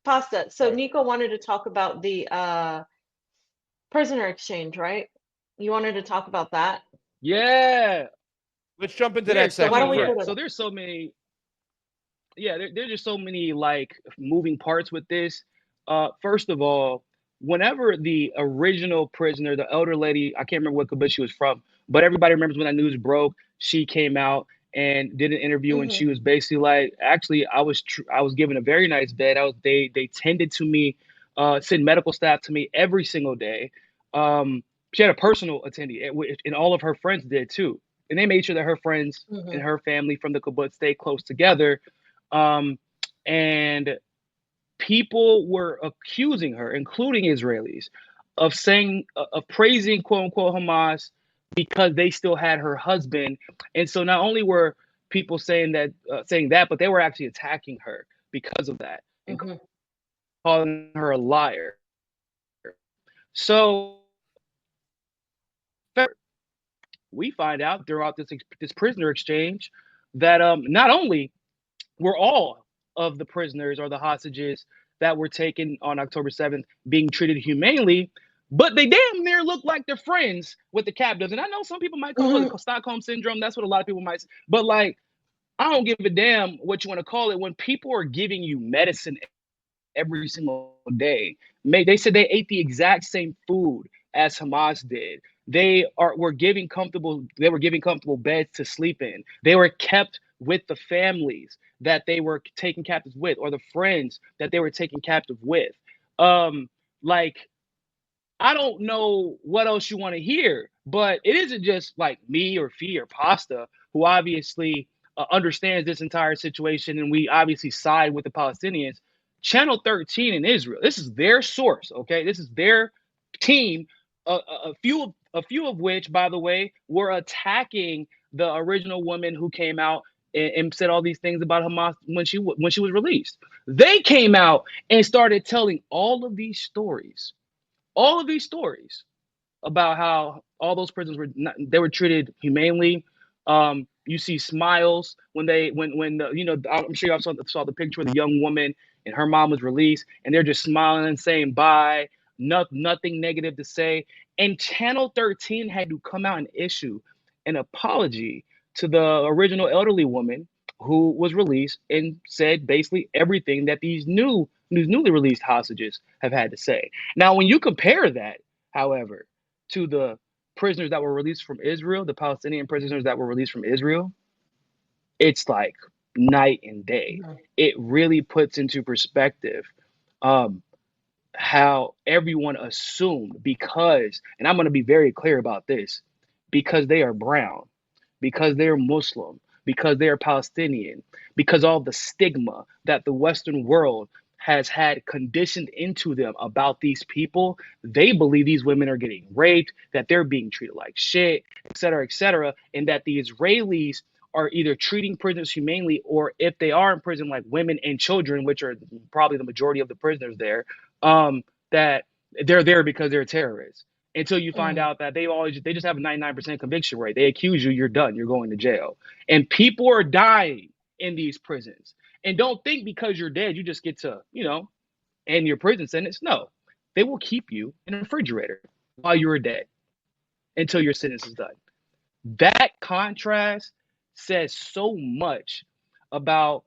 Pasta. So Sorry. Niko wanted to talk about the prisoner exchange, right? You wanted to talk about that? Yeah. Let's jump into There's that so Why section don't we many, go first. to so that? there's so many, there's just so many like moving parts with this. First of all, whenever the original prisoner, the elder lady, I can't remember what kibbutz she was from, but everybody remembers when that news broke. She came out and did an interview, and Hmm. she was basically like, actually, I was given a very nice bed. They tended to me, sent medical staff to me every single day. She had a personal attendee, and all of her friends did too, and they made sure that her friends and Hmm. her family from the kibbutz stayed close together. um, and people were accusing her, including Israelis, of saying, of praising quote unquote Hamas because they still had her husband. And so not only were people saying that, but they were actually attacking her because of that and Hmm. calling her a liar. So we find out throughout this prisoner exchange that not only were all of the prisoners or the hostages that were taken on October 7th being treated humanely, but they damn near look like they're friends with the captives. And I know some people might call it Hmm. the Stockholm syndrome. That's what a lot of people might say. But like, I don't give a damn what you want to call it. When people are giving you medicine every single day, they said they ate the exact same food as Hamas did. They were giving comfortable beds to sleep in. They were kept with the families that they were taken captive with, or the friends that they were taken captive with. Um, like, I don't know what else you want to hear, but it isn't just like me or Fee or Pasta who obviously understands this entire situation, and we obviously side with the Palestinians. Channel 13 in Israel, this is their source, okay? This is their team. A few of which, by the way, were attacking the original woman who came out and said all these things about Hamas when she was released. They came out and started telling all of these stories about how all those prisoners they were treated humanely. You see smiles when I'm sure y'all saw the picture of the young woman and her mom was released, and they're just smiling and saying bye, nothing negative to say. And Channel 13 had to come out and issue an apology to the original elderly woman who was released and said basically everything that these newly released hostages have had to say. Now, when you compare that, however, to the prisoners that were released from Israel, the Palestinian prisoners that were released from Israel, it's like night and day. Hmm. It really puts into perspective um, how everyone assumed, because, and I'm going to be very clear about this, because they are brown, because they're Muslim, because they are Palestinian, because all the stigma that the Western world has had conditioned into them about these people, they believe these women are getting raped, that they're being treated like shit, et cetera, and that the Israelis are either treating prisoners humanely, or if they are in prison, like women and children, which are probably the majority of the prisoners there, that they're there because they're terrorists. Until you find Hmm. out that they just have a 99% conviction rate. They accuse you, you're done, you're going to jail. And people are dying in these prisons. And don't think because you're dead, you just get to, end your prison sentence. No, they will keep you in a refrigerator while you're dead until your sentence is done. That contrast says so much about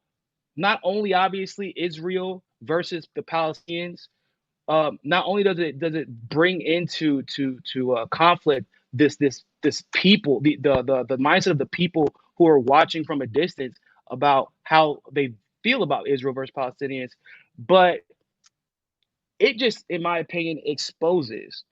not only obviously Israel versus the Palestinians. Not only does it bring into to conflict this people, the mindset of the people who are watching from a distance about how they feel about Israel versus Palestinians, but it just, in my opinion, exposes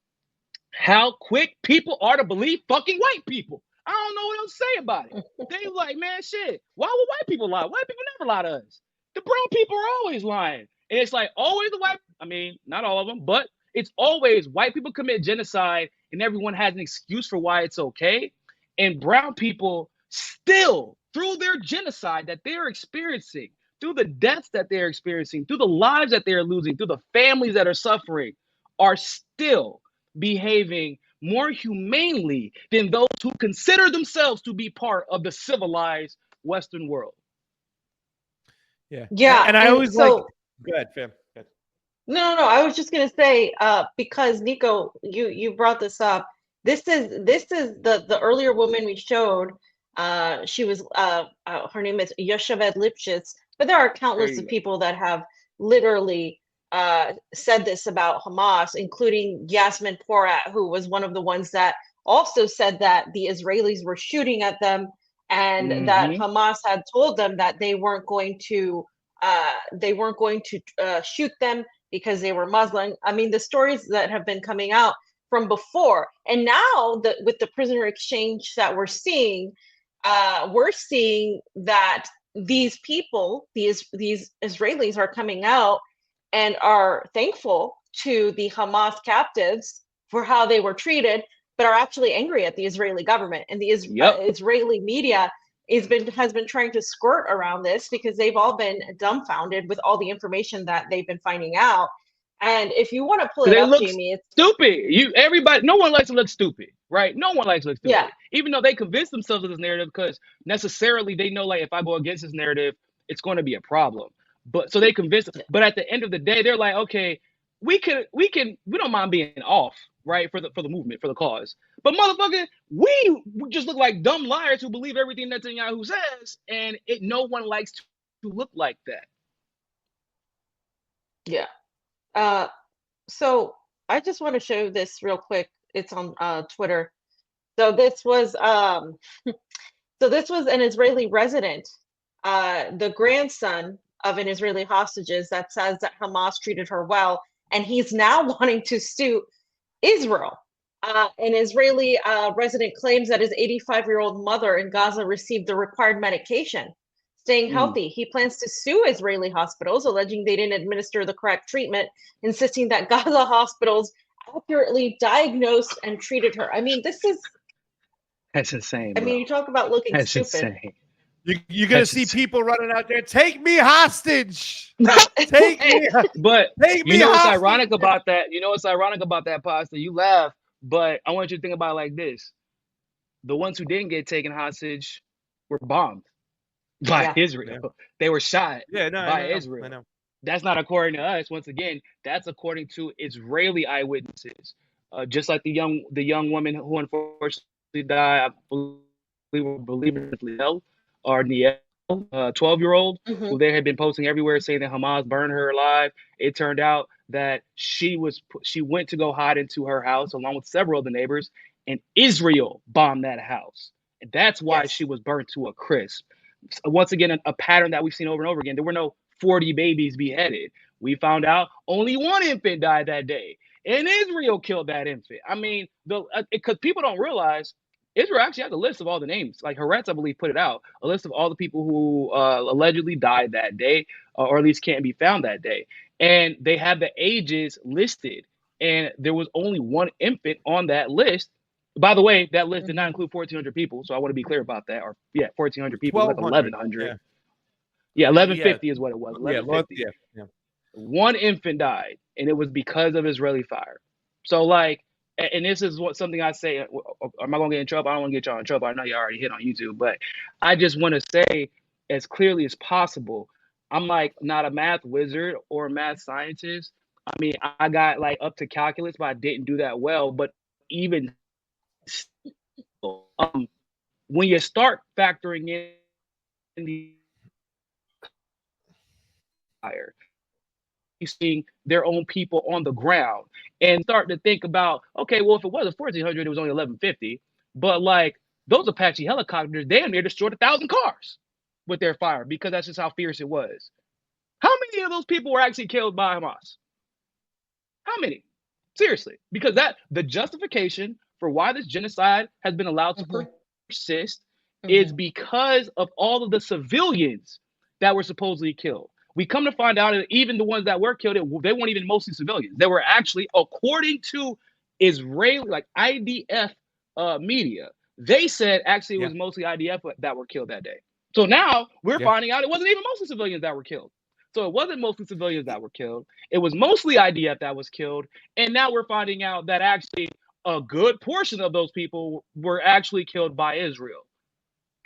how quick people are to believe fucking white people. I don't know what else to say about it. They like, man, shit. Why would white people lie? White people never lie to us. The brown people are always lying. And it's like always the white, I mean, not all of them, but it's always white people commit genocide and everyone has an excuse for why it's okay. And brown people still, through their genocide that they're experiencing, through the deaths that they're experiencing, through the lives that they're losing, through the families that are suffering, are still behaving more humanely than those who consider themselves to be part of the civilized Western world. Yeah. Yeah, And I and always like, so go ahead, fam. Go ahead. No. I was just gonna say, because Niko, you brought this up. This is the earlier woman we showed. She was her name is Yocheved Lipschitz, but there are There countless you of go. people that have literally said this about Hamas, including Yasmin Porat, who was one of the ones that also said that the Israelis were shooting at them, and that Mm-hmm. Hamas had told them that they weren't going to shoot them because they were Muslim. I mean, the stories that have been coming out from before, and now with the prisoner exchange that we're seeing that these people, these Israelis, are coming out and are thankful to the Hamas captives for how they were treated, but are actually angry at the Israeli government. And the Yep. Israeli media has been trying to skirt around this because they've all been dumbfounded with all the information that they've been finding out. And if you want to pull it They up, look Jamie, it's stupid. No one likes to look stupid, right? No one likes to look yeah, stupid. Even though they convince themselves of this narrative because necessarily they know like if I go against this narrative, it's going to be a problem. But so they convince but at the end of the day, they're like, okay, we don't mind being off, right? For the movement, for the cause. But motherfucker, we just look like dumb liars who believe everything Netanyahu says, and no one likes to look like that. yeah. Uh, so I just want to show this real quick. It's on Twitter. So this was um, so this was an Israeli resident, the grandson of an Israeli hostages that says that Hamas treated her well, and he's now wanting to sue Israel. An Israeli resident claims that his 85-year-old mother in Gaza received the required medication, staying Mm. healthy. He plans to sue Israeli hospitals, alleging they didn't administer the correct treatment, insisting that Gaza hospitals accurately diagnosed and treated her. I mean, That's insane, I mean, bro. you talk about looking That's stupid. insane. You're gonna That's see insane. people running out there. Take me hostage. Take Hey, me. but Take you me know what's hostage. ironic about that? You know what's ironic about that, Pasta? You laugh, but I want you to think about it like this: the ones who didn't get taken hostage were bombed by Yeah. Israel. Yeah. They were shot Yeah. No, I by know. I Israel. know. That's not according to us. Once again, that's according to Israeli eyewitnesses. Just like the young woman who unfortunately died, I believe it's Liel or Niel, 12-year-old, Hmm. who they had been posting everywhere saying that Hamas burned her alive. It turned out that she went to go hide into her house along with several of the neighbors, and Israel bombed that house. And that's why she Yes. was burnt to a crisp. Once again, a pattern that we've seen over and over again. There were no 40 babies beheaded. We found out only one infant died that day, and Israel killed that infant. I mean, because people don't realize Israel actually has a list of all the names. Like Haaretz, I believe, put it out a list of all the people who allegedly died that day, or at least can't be found that day, and they have the ages listed. And there was only one infant on that list. By the way, that list did not Hmm. include 1,400 people, so I want to be clear about that. Or yeah, It 1,400 was people, like 1,200. 1,100. Yeah. Yeah, Yeah. 1150 is what it was. Yeah. Lord, 1150. yeah. Yeah. One infant died, and it was because of Israeli fire. So like, and this is what something I say. Am I gonna get in trouble? I don't want to get y'all in trouble. I know you already hit on YouTube, but I just want to say as clearly as possible. I'm like not a math wizard or a math scientist. I mean, I got like up to calculus, but I didn't do that well. But even still, when you start factoring in the fire, seeing their own people on the ground and start to think about, okay, well, if it wasn't 1,400, it was only 1150. But like those Apache helicopters damn near destroyed 1,000 cars with their fire because that's just how fierce it was. How many of those people were actually killed by Hamas? How many? Seriously, because that the justification for why this genocide has been allowed to Hmm. persist is Hmm. because of all of the civilians that were supposedly killed. We come to find out that even the ones that were killed, they weren't even mostly civilians. They were actually, according to Israeli, like IDF media, they said actually it Yeah. was mostly IDF that were killed that day. So now we're Yeah. finding out it wasn't even mostly civilians that were killed. So it wasn't mostly civilians that were killed. It was mostly IDF that was killed. And now we're finding out that actually a good portion of those people were actually killed by Israel.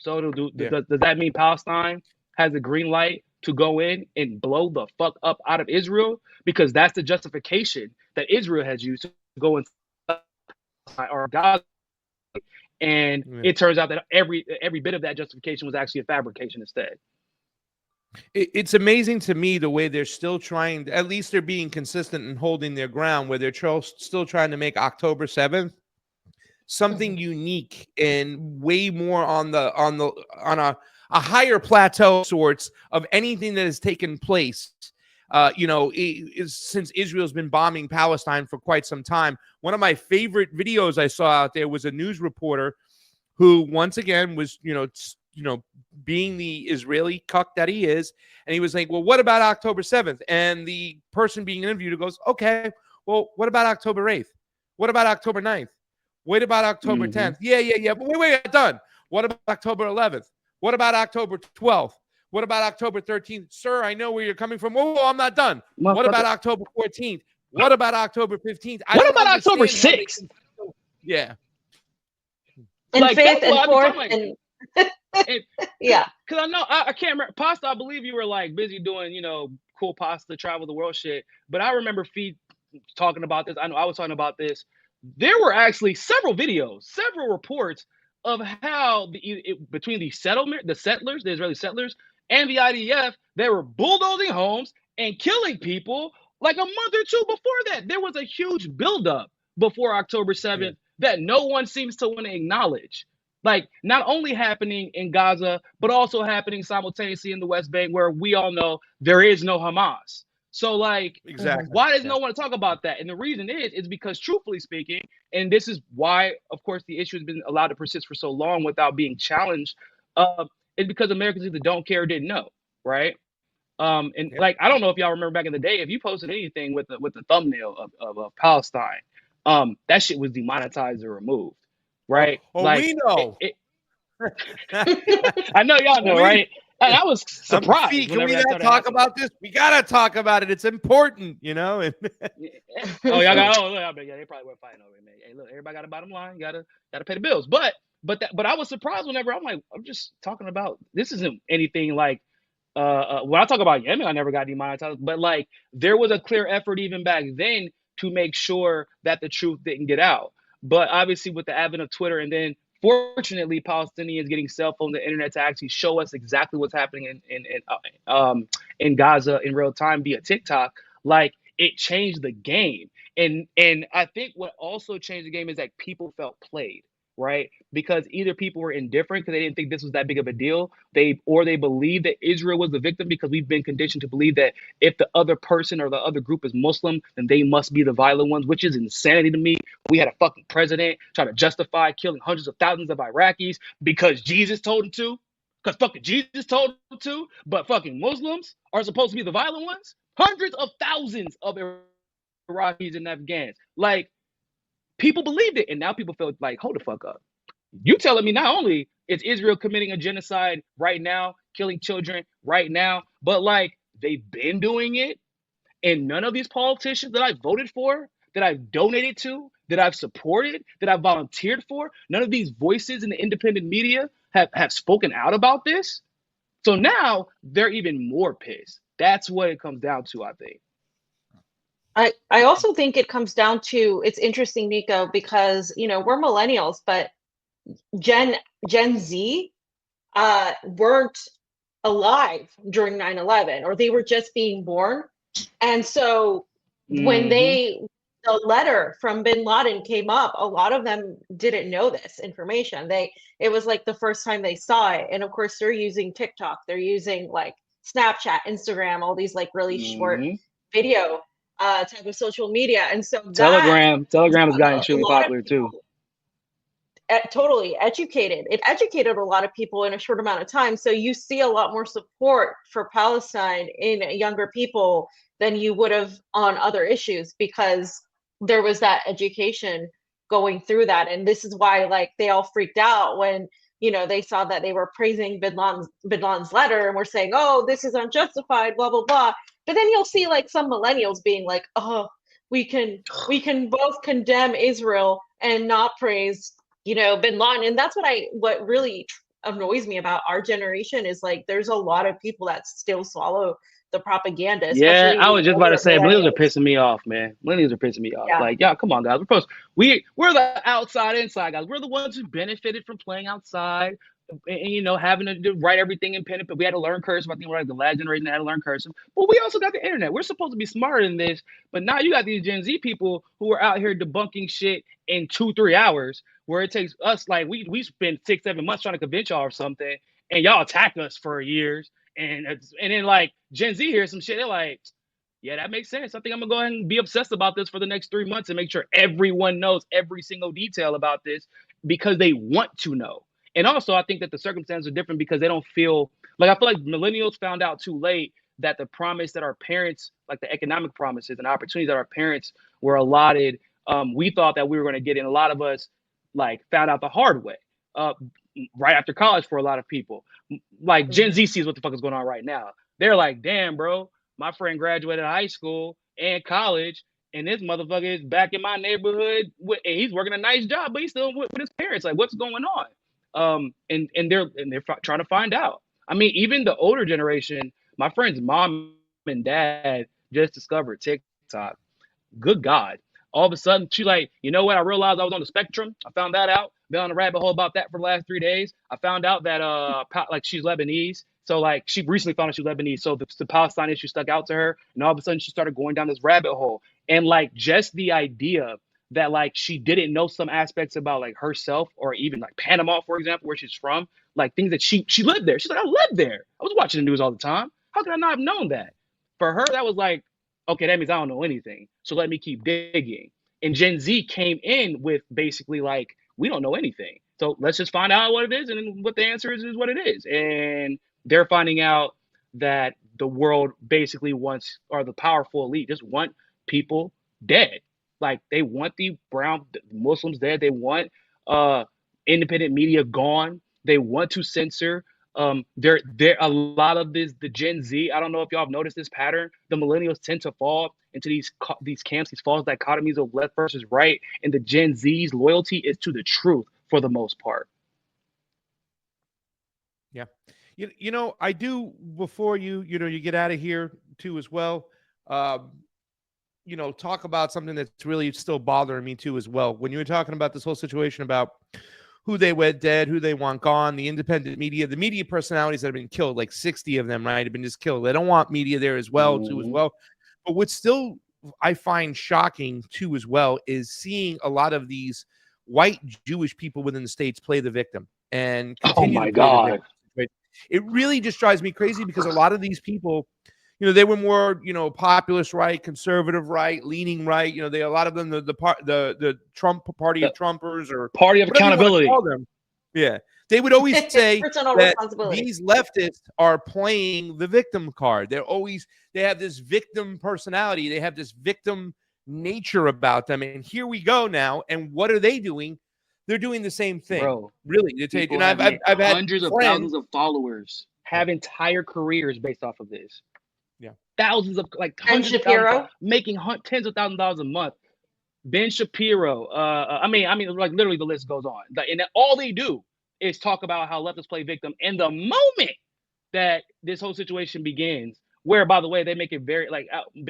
So Yeah. does that mean Palestine has a green light to go in and blow the fuck up out of Israel, because that's the justification that Israel has used to go into or Gaza. And it turns out that every bit of that justification was actually a fabrication instead. It's amazing to me the way they're still trying, at least they're being consistent and holding their ground, where they're still trying to make October 7th something unique and way more on a higher plateau sorts of anything that has taken place. Since Israel's been bombing Palestine for quite some time. One of my favorite videos I saw out there was a news reporter who once again was, being the Israeli cuck that he is. And he was like, well, what about October 7th? And the person being interviewed goes, okay, well, what about October 8th? What about October 9th? What about October 10th? Yeah. But wait, done. What about October 11th? What about October 12th? What about October 13th? Sir, I know where you're coming from. Whoa, I'm not done. What about October 14th? What about October 15th? What about October 6th? Yeah. And like, 5th and 4th. Like, and yeah. Because I know, I can't remember. Pasta, I believe you were like busy doing, cool pasta, travel the world shit. But I remember Feet talking about this. I know I was talking about this. There were actually several videos, several reports of how between the settlers, the Israeli settlers, and the IDF, they were bulldozing homes and killing people like a month or two before that. There was a huge buildup before October 7th that no one seems to want to acknowledge. Like, not only happening in Gaza, but also happening simultaneously in the West Bank, where we all know there is no Hamas. So, like, exactly. Why does no one talk about that? And the reason is because, truthfully speaking, and this is why, of course, the issue has been allowed to persist for so long without being challenged, is because Americans either don't care or didn't know, right? Like, I don't know if y'all remember back in the day, if you posted anything with the thumbnail of Palestine, that shit was demonetized or removed, right? Like, we know. I know y'all know, right? I was surprised. Can we not talk about this? We gotta talk about it. It's important, Oh, y'all got. Yeah, they probably weren't fighting over it, man. Hey, look, everybody got a bottom line. You gotta pay the bills. But I was surprised whenever I'm like, I'm just talking about this. Isn't anything like when I talk about Yemen, I never got demonetized. But like, there was a clear effort even back then to make sure that the truth didn't get out. But obviously, with the advent of Twitter, and then fortunately, Palestinians getting cell phones and internet to actually show us exactly what's happening in Gaza in real time via TikTok, like, it changed the game. And I think what also changed the game is that people felt played, right? Because either people were indifferent because they didn't think this was that big of a deal, or they believed that Israel was the victim, because we've been conditioned to believe that if the other person or the other group is Muslim, then they must be the violent ones, which is insanity to me. We had a fucking president try to justify killing hundreds of thousands of Iraqis because Jesus told him to, because fucking Jesus told him to, but fucking Muslims are supposed to be the violent ones. Hundreds of thousands of Iraqis and Afghans. Like, people believed it, and now people feel like, hold the fuck up. You telling me not only is Israel committing a genocide right now, killing children right now, but like, they've been doing it, and none of these politicians that I voted for, that I've donated to, that I've supported, that I've volunteered for, none of these voices in the independent media have spoken out about this. So now they're even more pissed. That's what it comes down to, I think. I also think it comes down to, it's interesting, Niko, because, we're millennials, but Gen Z weren't alive during 9/11, or they were just being born. And so when the letter from bin Laden came up, a lot of them didn't know this information. It was like the first time they saw it. And of course, they're using TikTok, they're using like Snapchat, Instagram, all these like really short video type of social media. And so Telegram has gotten extremely popular too. Totally educated. It educated a lot of people in a short amount of time. So you see a lot more support for Palestine in younger people than you would have on other issues, because there was that education going through that. And this is why, like, they all freaked out when, they saw that they were praising bin Laden's letter and were saying, oh, this is unjustified, blah, blah, blah. But then you'll see like some millennials being like, oh, we can both condemn Israel and not praise, bin Laden. And that's what really annoys me about our generation is like there's a lot of people that still swallow the propaganda, Yeah, especially I was just about to say millennials are millennials. pissing me off, man. Millennials are pissing me off. Yeah. Like, y'all, come on, guys. We're the outside inside guys. We're the ones who benefited from playing outside and having to write everything in pen. But we had to learn cursive. I think we're like the last generation that had to learn cursive. But we also got the internet. We're supposed to be smarter than this. But now you got these Gen Z people who are out here debunking shit in 2-3 hours, where it takes us like we spend 6-7 months trying to convince y'all of something, and y'all attack us for years. And then like Gen Z hears some shit, they're like, yeah, that makes sense. I think I'm gonna go ahead and be obsessed about this for the next 3 months and make sure everyone knows every single detail about this because they want to know. And also, I think that the circumstances are different because they don't feel like I feel like millennials found out too late that the promise that our parents, like the economic promises and opportunities that our parents were allotted, we thought that we were going to get, and a lot of us like found out the hard way. Right after college for a lot of people. Like Gen Z sees what the fuck is going on right now. They're like, damn, bro, my friend graduated high school and college, and this motherfucker is back in my neighborhood, and he's working a nice job, but he's still with his parents. Like, what's going on? And they're trying to find out. I mean, even the older generation, my friend's mom and dad just discovered TikTok. Good God. All of a sudden, she like, you know what? I realized I was on the spectrum. I found that out. Been on a rabbit hole about that for the last 3 days. I found out that like she's Lebanese. So like she recently found out she's Lebanese. So the Palestine issue stuck out to her. And all of a sudden she started going down this rabbit hole. And like just the idea that like she didn't know some aspects about like herself or even like Panama, for example, where she's from, like things that she lived there. She's like, I lived there. I was watching the news all the time. How could I not have known that? For her, that was like, okay, that means I don't know anything. So let me keep digging. And Gen Z came in with basically like, we don't know anything. So let's just find out what it is. And then what the answer is what it is. And they're finding out that the world basically wants, or the powerful elite just want people dead. Like they want the brown Muslims dead. They want independent media gone. They want to censor. There a lot of the Gen Z. I don't know if y'all have noticed this pattern. The millennials tend to fall into these camps, these false dichotomies of left versus right, and the Gen Z's loyalty is to the truth for the most part. Yeah, you know, I do before you get out of here too as well. Talk about something that's really still bothering me too as well. When you were talking about this whole situation about who they want dead, who they want gone, the independent media, the media personalities that have been killed, like 60 of them, right, have been just killed. They don't want media there as well, too, as well. But what's still I find shocking, too, as well, is seeing a lot of these white Jewish people within the States play the victim and continue to play the victim. Right? It really just drives me crazy because a lot of these people, they were more, populist right, conservative right, leaning right. A lot of them, the Trump party of Trumpers or party of accountability. Call them. Yeah, they would always say that these leftists are playing the victim card. They have this victim personality. They have this victim nature about them. And here we go now. And what are they doing? They're doing the same thing. Bro, really. I've had hundreds of thousands of followers have entire careers based off of this. Yeah, thousands of like Ben Shapiro making tens of thousands of dollars a month. Ben Shapiro. I mean, like literally the list goes on. And all they do is talk about how leftists play victim. And the moment that this whole situation begins, where by the way they make it very like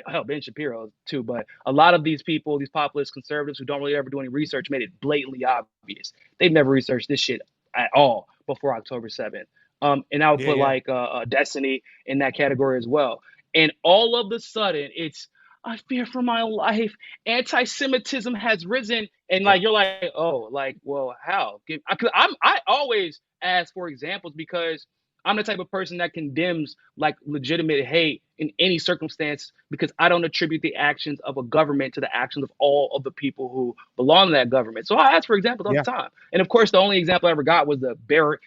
hell, Ben Shapiro too, but a lot of these people, these populist conservatives who don't really ever do any research, made it blatantly obvious they've never researched this shit at all before October 7th. And I would put like Destiny in that category as well. And all of a sudden, it's I fear for my life. Anti-Semitism has risen, and like you're like, oh, like, well, how? I always ask for examples because I'm the type of person that condemns like legitimate hate in any circumstance because I don't attribute the actions of a government to the actions of all of the people who belong to that government. So I ask for examples all the time. And of course, the only example I ever got was the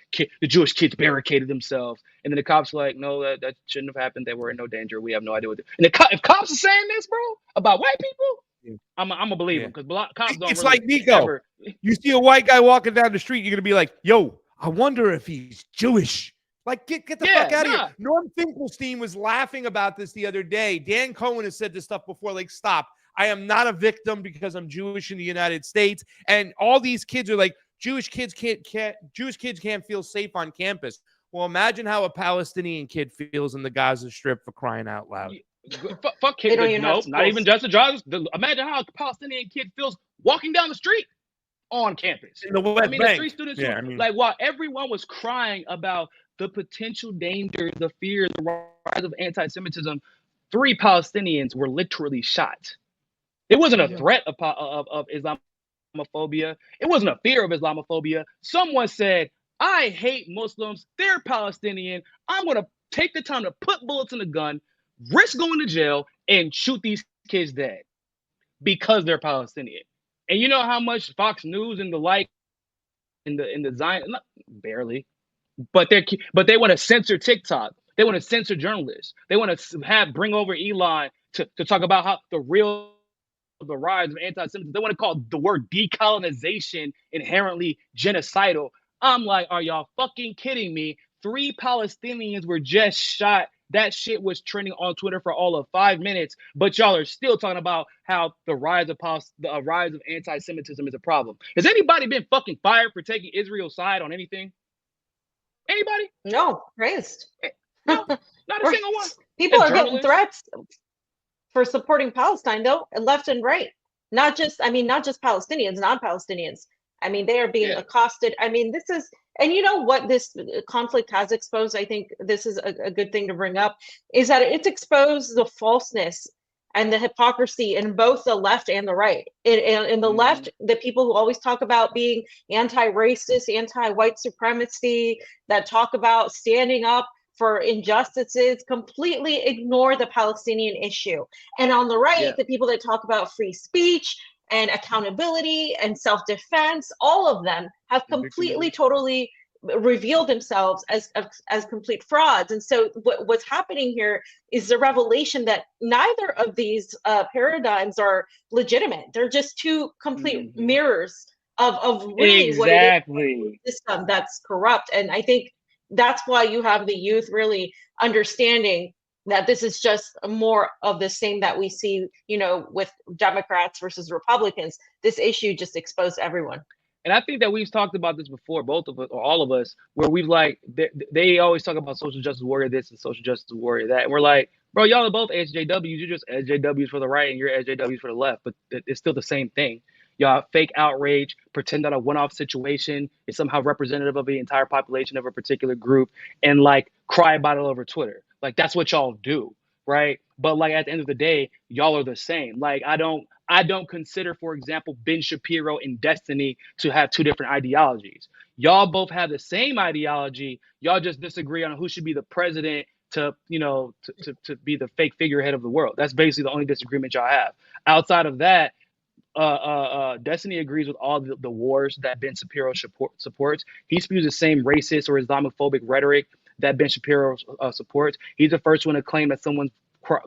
Jewish kids barricaded themselves. And then the cops were like, no, that shouldn't have happened. They were in no danger. We have no idea what they And if cops are saying this, bro, about white people, I'm going to believe them because cops don't It's really like Niko. You see a white guy walking down the street, you're going to be like, yo, I wonder if he's Jewish. Like, get the fuck out of here. Norm Finkelstein was laughing about this the other day. Dan Cohen has said this stuff before. Like, stop. I am not a victim because I'm Jewish in the United States. And all these kids are like Jewish kids can't feel safe on campus. Well, imagine how a Palestinian kid feels in the Gaza Strip, for crying out loud. Fuck They kids. don't even have No, not schools. even just the jobs. Imagine how a Palestinian kid feels walking down the street on campus. In the West The Bank. street students, Yeah, like, while everyone was crying about the potential danger, the fear, the rise of anti-Semitism, 3 Palestinians were literally shot. It wasn't a threat of Islamophobia. It wasn't a fear of Islamophobia. Someone said, I hate Muslims. They're Palestinian. I'm going to take the time to put bullets in a gun, risk going to jail, and shoot these kids dead because they're Palestinian. And you know how much Fox News and the like in the Zion, barely, but they want to censor TikTok. They want to censor journalists. They want to bring over Elon to talk about how the rise of anti-Semitism. They want to call the word decolonization inherently genocidal. I'm like, are y'all fucking kidding me? 3 Palestinians were just shot. That shit was trending on Twitter for all of 5 minutes, but y'all are still talking about how the rise of anti-Semitism is a problem. Has anybody been fucking fired for taking Israel's side on anything? Anybody? No, praised. No, not a single one. People are getting threats for supporting Palestine, though, left and right. Not just Palestinians, non-Palestinians. I mean, they are being accosted. I mean, this is, and you know what this conflict has exposed? I think this is a good thing to bring up, is that it's exposed the falseness and the hypocrisy in both the left and the right. In the left, the people who always talk about being anti-racist, anti-white supremacy, that talk about standing up for injustices, completely ignore the Palestinian issue. And on the right, the people that talk about free speech and accountability and self-defense, all of them have completely, totally revealed themselves as complete frauds. And so what's happening here is the revelation that neither of these paradigms are legitimate. They're just 2 complete mirrors of really what it is, a system that's corrupt. And I think that's why you have the youth really understanding that this is just more of the same that we see, with Democrats versus Republicans. This issue just exposed everyone. And I think that we've talked about this before, both of us, or all of us, where we've they always talk about social justice warrior this and social justice warrior that. And we're like, bro, y'all are both SJWs. You're just SJWs for the right and you're SJWs for the left. But it's still the same thing. Y'all fake outrage, pretend that a one-off situation is somehow representative of the entire population of a particular group, and cry about it over Twitter. That's what y'all do, right? But at the end of the day, y'all are the same. I don't consider, for example, Ben Shapiro and Destiny to have 2 different ideologies. Y'all both have the same ideology. Y'all just disagree on who should be the president to be the fake figurehead of the world. That's basically the only disagreement y'all have. Outside of that, Destiny agrees with all the wars that Ben Shapiro supports. He spews the same racist or Islamophobic rhetoric that Ben Shapiro supports. He's the first one to claim that someone's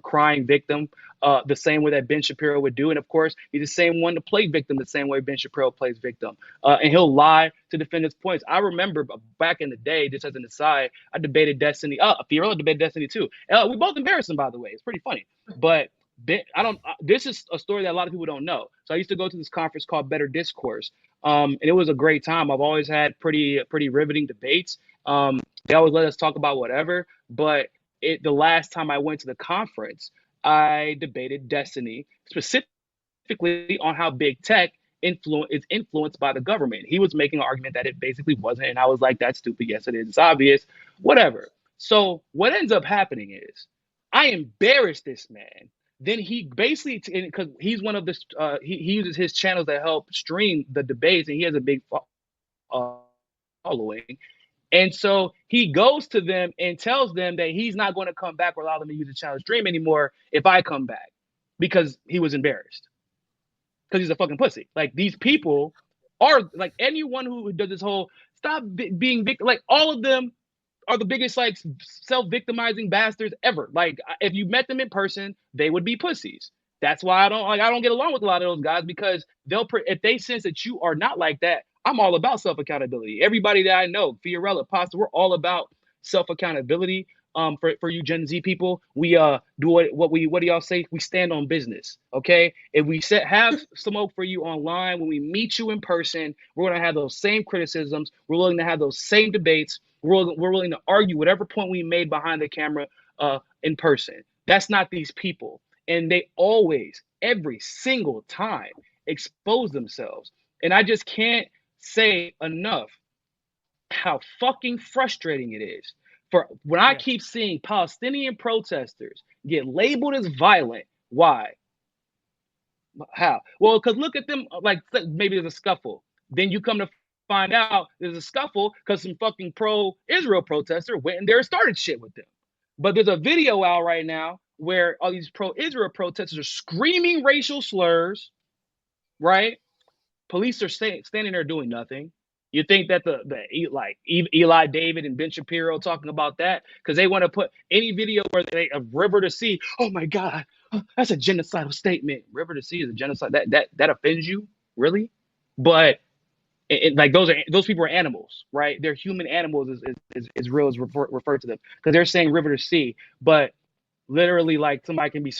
crying victim the same way that Ben Shapiro would do. And of course, he's the same one to play victim the same way Ben Shapiro plays victim. And he'll lie to defend his points. I remember back in the day, just as an aside, I debated Destiny. Fiorella debated Destiny too. We both embarrassed him, by the way. It's pretty funny. But this is a story that a lot of people don't know. So I used to go to this conference called Better Discourse. And it was a great time. I've always had pretty riveting debates. They always let us talk about whatever. But the last time I went to the conference, I debated Destiny specifically on how big tech is influenced by the government. He was making an argument that it basically wasn't. And I was like, that's stupid. Yes, it is. It's obvious. Whatever. So what ends up happening is I embarrassed this man. Then he basically, because he's one of the, he uses his channels to help stream the debates, and he has a big following. And so he goes to them and tells them that he's not going to come back or allow them to use the channel stream anymore if I come back, because he was embarrassed, because he's a fucking pussy. These people are anyone who does this whole stop being victim, all of them are the biggest self-victimizing bastards ever. If you met them in person, they would be pussies. That's why I don't get along with a lot of those guys, because if they sense that you are not like that, I'm all about self-accountability. Everybody that I know, Fiorella, Pasta, we're all about self-accountability. for you Gen Z people, we do what do y'all say? We stand on business. Okay, if we have smoke for you online, when we meet you in person, we're gonna have those same criticisms. We're willing to have those same debates. We're willing to argue whatever point we made behind the camera in person. That's not these people, and they always, every single time, expose themselves. And I just can't say enough how fucking frustrating it is for when I keep seeing Palestinian protesters get labeled as violent. Why? How? Well, because look at them, like maybe there's a scuffle. Then you come to find out there's a scuffle because some fucking pro-Israel protester went in there and started shit with them. But there's a video out right now where all these pro-Israel protesters are screaming racial slurs, right? Police are standing there doing nothing. You think that Eli David and Ben Shapiro talking about that because they want to put any video where they of River to Sea? Oh my God, that's a genocidal statement. River to Sea is a genocide. That offends you, really? But like those people are animals, right? They're human animals, is real as referred to them because they're saying River to Sea, but literally like somebody can be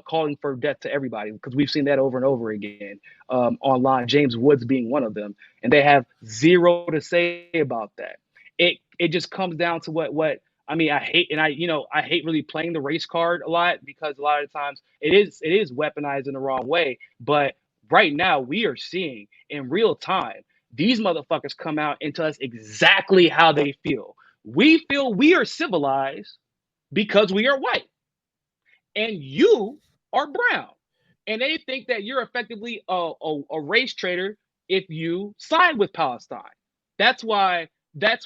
calling for death to everybody because we've seen that over and over again online. James Woods being one of them, and they have zero to say about that. It just comes down to what I mean. I hate really playing the race card a lot because a lot of the times it is weaponized in the wrong way. But right now we are seeing in real time these motherfuckers come out and tell us exactly how they feel. We feel we are civilized because we are white. And you are brown, and they think that you're effectively a race traitor if you side with Palestine. That's why that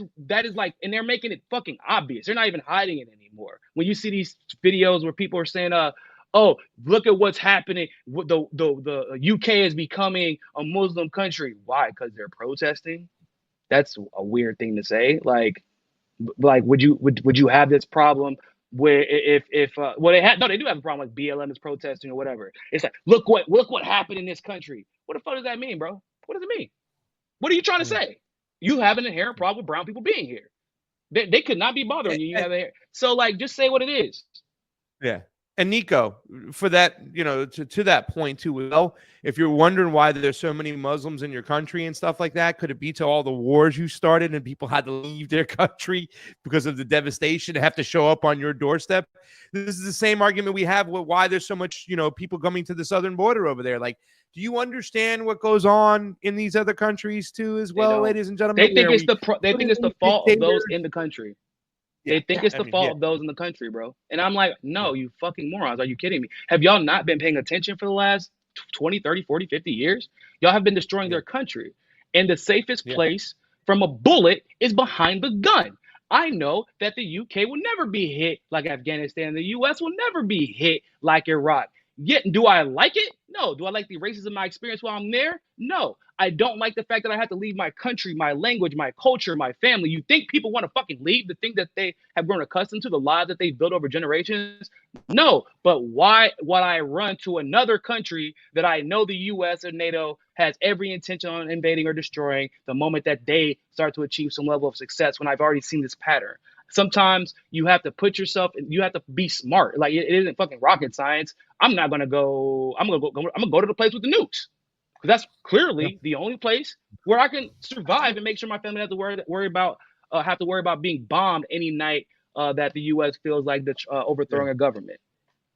is like, and they're making it fucking obvious. They're not even hiding it anymore. When you see these videos where people are saying, "Oh, look at what's happening. The UK is becoming a Muslim country." Why? Because they're protesting. That's a weird thing to say. Like would you have this problem? Where if they do have a problem like BLM is protesting or whatever. It's like look what happened in this country. What the fuck does that mean, bro? What does it mean? What are you trying to say? You have an inherent problem with brown people being here. They could not be bothering you. You have a so like just say what it is. Yeah. And Niko, for that, to that point too, well, if you're wondering why there's so many Muslims in your country and stuff like that, could it be to all the wars you started and people had to leave their country because of the devastation to have to show up on your doorstep? This is the same argument we have with why there's so much, people coming to the southern border over there. Like, do you understand what goes on in these other countries too, as well, ladies and gentlemen? They think it's the fault of those in the country. They think it's the fault of those in the country, bro. And I'm like, no, you fucking morons. Are you kidding me? Have y'all not been paying attention for the last 20, 30, 40, 50 years? Y'all have been destroying their country. And the safest place from a bullet is behind the gun. I know that the UK will never be hit like Afghanistan. The US will never be hit like Iraq. Yet, do I like it? No. Do I like the racism I experienced while I'm there? No. I don't like the fact that I have to leave my country, my language, my culture, my family. You think people want to fucking leave the thing that they have grown accustomed to, the lives that they've built over generations? No. But why would I run to another country that I know the US or NATO has every intention on invading or destroying the moment that they start to achieve some level of success when I've already seen this pattern? Sometimes you have to put yourself, you have to be smart. Like it isn't fucking rocket science. I'm gonna go to the place with the nukes. Because that's clearly the only place where I can survive and make sure my family has to worry about being bombed any night that the U.S. feels like overthrowing a government.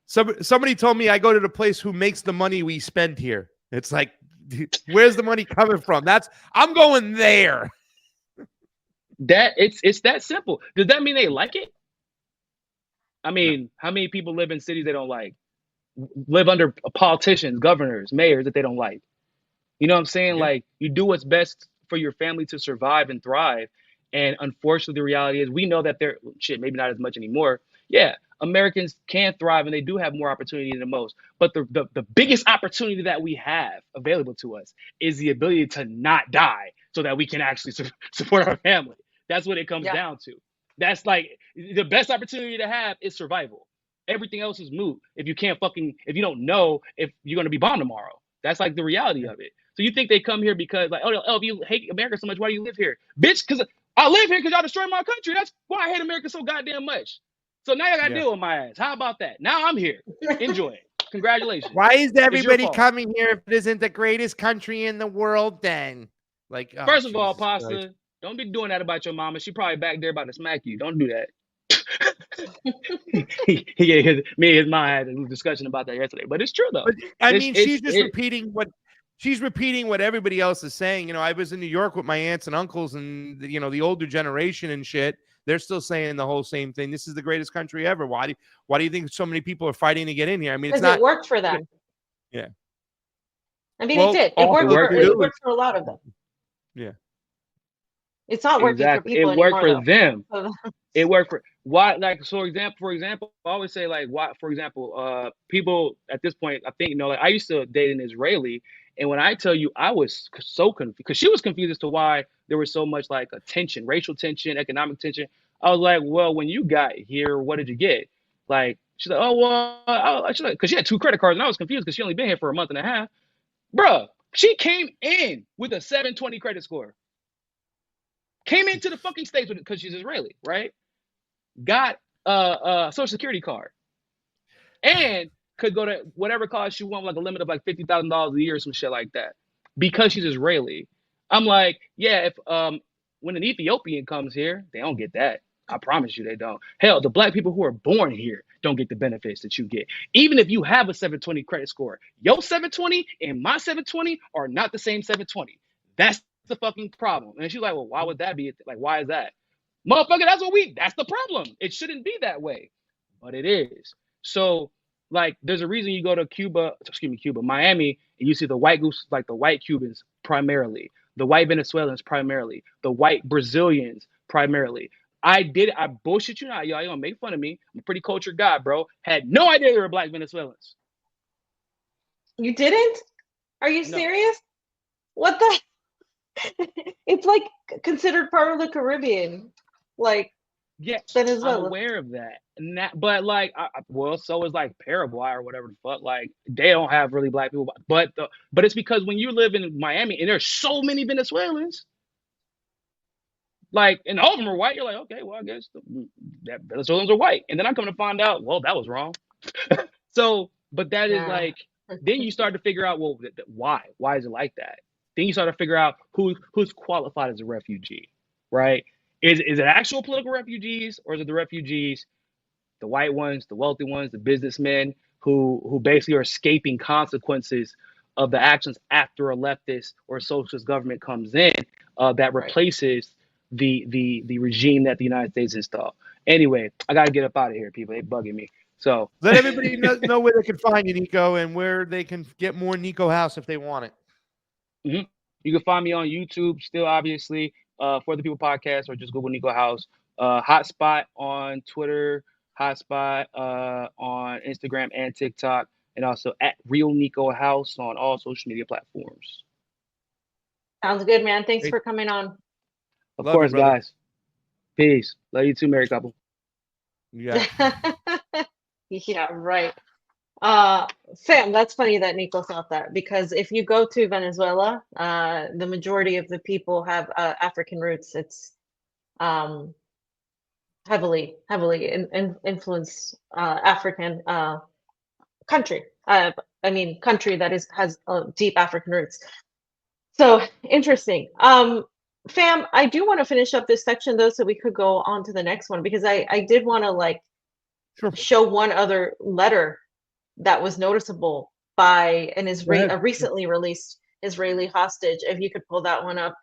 Somebody told me I go to the place who makes the money we spend here. It's like, where's the money coming from? I'm going there. That it's that simple. Does that mean they like it? I mean, how many people live in cities they don't like? Live under politicians, governors, mayors that they don't like? You know what I'm saying? Yeah. Like, you do what's best for your family to survive and thrive. And unfortunately, the reality is we know that maybe not as much anymore. Yeah, Americans can thrive and they do have more opportunity than most. But the biggest opportunity that we have available to us is the ability to not die so that we can actually support our family. That's what it comes down to. That's like the best opportunity to have is survival. Everything else is moot if you don't know if you're going to be bombed tomorrow. That's like the reality of it. So you think they come here because like, oh, if you hate America so much, why do you live here? Bitch, because I live here because y'all destroyed my country. That's why I hate America so goddamn much. So now you got to deal with my ass. How about that? Now I'm here. Enjoy it. Congratulations. Why is everybody fault. coming here if it isn't the greatest country in the world then? Like, oh, First of all, Jesus Pasta, Christ. don't be doing that about your mama. She probably back there about to smack you. Don't do that. Me and his mom had a discussion about that yesterday, but it's true though. But I mean, she's just repeating what everybody else is saying. You know, I was in New York with my aunts and uncles, and you know, the older generation and shit. They're still saying the whole same thing. This is the greatest country ever. Why do you think so many people are fighting to get in here? I mean, it's not. It worked for them. Yeah. I mean, it did. It worked for a lot of them. Yeah. It's not working for people anymore. It worked for though. them. It worked for why? Like, so for example, I always say like, why? For example, people at this point, I think, you know, like I used to date an Israeli, and when I tell you, I was so confused because she was confused as to why there was so much like a tension, racial tension, economic tension. I was like, well, when you got here, what did you get? Like, she's like, oh well, she's like, because she had 2 credit cards, and I was confused because she only been here for a month and a half. Bruh, she came in with a 720 credit score. Came into the fucking States with it because she's Israeli, right? Got a Social Security card. And could go to whatever college she want, like a limit of like $50,000 a year or some shit like that. Because she's Israeli. I'm like, yeah, if when an Ethiopian comes here, they don't get that. I promise you they don't. Hell, the black people who are born here don't get the benefits that you get. Even if you have a 720 credit score, your 720 and my 720 are not the same 720. That's the fucking problem. And she's like, well, why would that be? Like, why is that? Motherfucker, that's the problem. It shouldn't be that way. But it is. So, like, there's a reason you go to Miami, and you see the white goose, like the white Cubans primarily, the white Venezuelans primarily, the white Brazilians primarily. I bullshit you not, y'all. You gonna make fun of me. I'm a pretty cultured guy, bro. Had no idea there were black Venezuelans. You didn't? Are you serious? What the? It's like considered part of the Caribbean. Like, yeah, Venezuela. I'm aware of that. But like, so is like Paraguay or whatever the fuck. Like, they don't have really black people. But it's because when you live in Miami and there's so many Venezuelans, like, and all of them are white, you're like, okay, well, I guess that Venezuelans are white. And then I'm coming to find out, well, that was wrong. So, but that is like, then you start to figure out, well, why? Why is it like that? Then you start to figure out who's qualified as a refugee, right? Is it actual political refugees, or is it the refugees, the white ones, the wealthy ones, the businessmen who basically are escaping consequences of the actions after a leftist or socialist government comes in that replaces the regime that the United States installed. Anyway, I got to get up out of here, people. They bugging me. So let everybody know where they can find you, Niko, and where they can get more Niko House if they want it. Mm-hmm. You can find me on YouTube still, obviously, For the People Podcast, or just Google Niko House. Hotspot on Twitter, Hotspot on Instagram and TikTok, and also at Real Niko House on all social media platforms. Sounds good, man. Thanks for coming on. Of course, guys. Peace. Love you too, married couple. Yeah. Yeah, right. Sam, that's funny that Niko thought that, because if you go to Venezuela, the majority of the people have African roots. It's heavily influenced African country. Country that has deep African roots. So interesting. Fam, I do want to finish up this section though, so we could go on to the next one, because I did want to show one other letter that was noticeable by a recently released Israeli hostage. If you could pull that one up,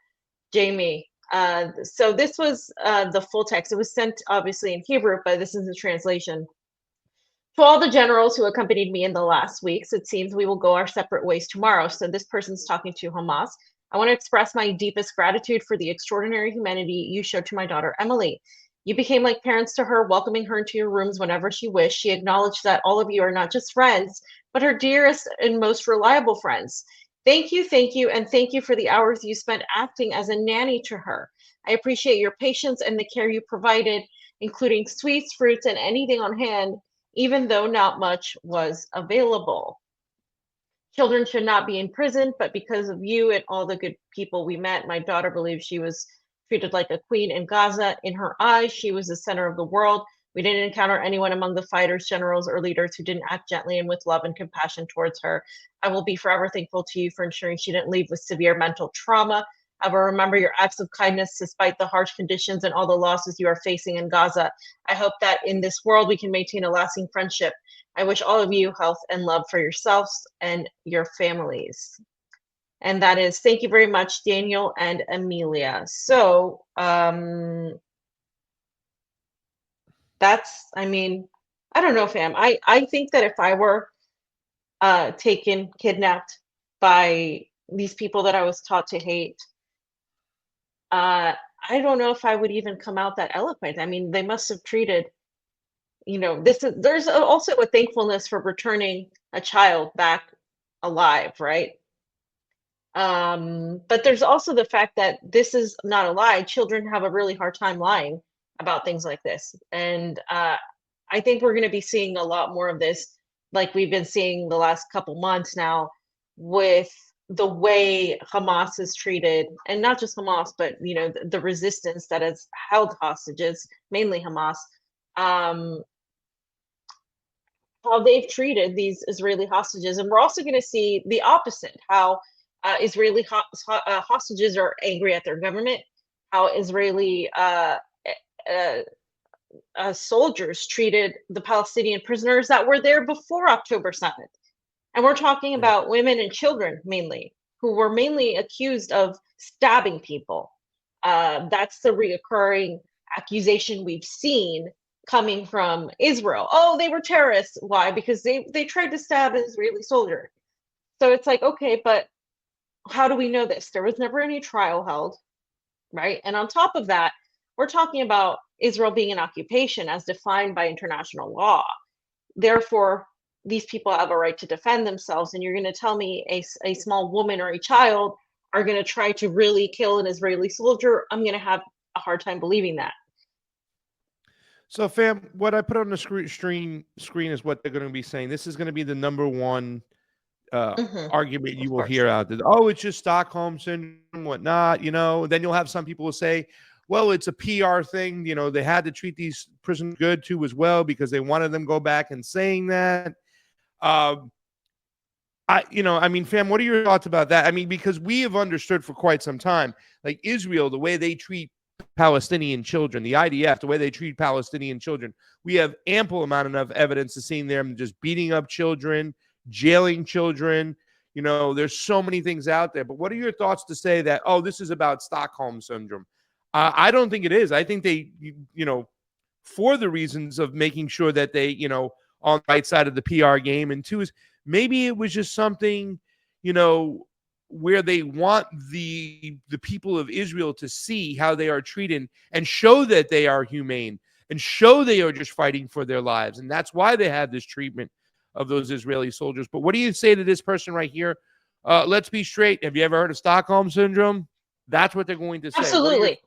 Jamie. So this was the full text. It was sent obviously in Hebrew, but this is the translation. To all the generals who accompanied me in the last weeks, it seems we will go our separate ways tomorrow. So this person's talking to Hamas. I want to express my deepest gratitude for the extraordinary humanity you showed to my daughter, Emily. You became like parents to her, welcoming her into your rooms whenever she wished. She acknowledged that all of you are not just friends, but her dearest and most reliable friends. Thank you, and thank you for the hours you spent acting as a nanny to her. I appreciate your patience and the care you provided, including sweets, fruits, and anything on hand, even though not much was available. Children should not be in prison, but because of you and all the good people we met, my daughter believes she was treated like a queen in Gaza. In her eyes, she was the center of the world. We didn't encounter anyone among the fighters, generals, or leaders who didn't act gently and with love and compassion towards her. I will be forever thankful to you for ensuring she didn't leave with severe mental trauma. I will remember your acts of kindness despite the harsh conditions and all the losses you are facing in Gaza. I hope that in this world we can maintain a lasting friendship. I wish all of you health and love for yourselves and your families. And that is, thank you very much, Daniel and Amelia. So that's, I mean, I don't know, fam. I think that if I were taken, kidnapped by these people that I was taught to hate, I don't know if I would even come out that eloquent. I mean, they must have treated, there's also a thankfulness for returning a child back alive, right? But there's also the fact that this is not a lie. Children have a really hard time lying about things like this. And I think we're going to be seeing a lot more of this, like we've been seeing the last couple months now, with the way Hamas is treated, and not just Hamas, but the resistance that has held hostages, mainly Hamas, how they've treated these Israeli hostages. And we're also going to see the opposite, how Israeli hostages are angry at their government, how Israeli soldiers treated the Palestinian prisoners that were there before October 7th. And we're talking about women and children mainly, who were mainly accused of stabbing people. That's the reoccurring accusation we've seen coming from Israel. Oh, they were terrorists. Why? Because they tried to stab an Israeli soldier. So it's like, okay, but how do we know this? There was never any trial held, right? And on top of that, we're talking about Israel being an occupation as defined by international law. Therefore, these people have a right to defend themselves. And you're going to tell me a small woman or a child are going to try to really kill an Israeli soldier? I'm going to have a hard time believing that. So, fam, what I put on the screen is what they're going to be saying. This is going to be the number one argument you will hear out there. Oh, it's just Stockholm syndrome, whatnot, Then you'll have some people who say, well, it's a PR thing. They had to treat these prisoners good too as well because they wanted them to go back and saying that. Fam, what are your thoughts about that? I mean, because we have understood for quite some time, like Israel, the way they treat Palestinian children, the IDF, the way they treat Palestinian children, we have ample amount of evidence of seeing them just beating up children, jailing children. There's so many things out there. But what are your thoughts to say that, oh, this is about Stockholm syndrome? I don't think it is. I think they, for the reasons of making sure that they, on the right side of the PR game. And two is maybe it was just something, where they want the people of Israel to see how they are treated and show that they are humane and show they are just fighting for their lives. And that's why they have this treatment of those Israeli soldiers. But what do you say to this person right here? Let's be straight. Have you ever heard of Stockholm syndrome? That's what they're going to say. Absolutely.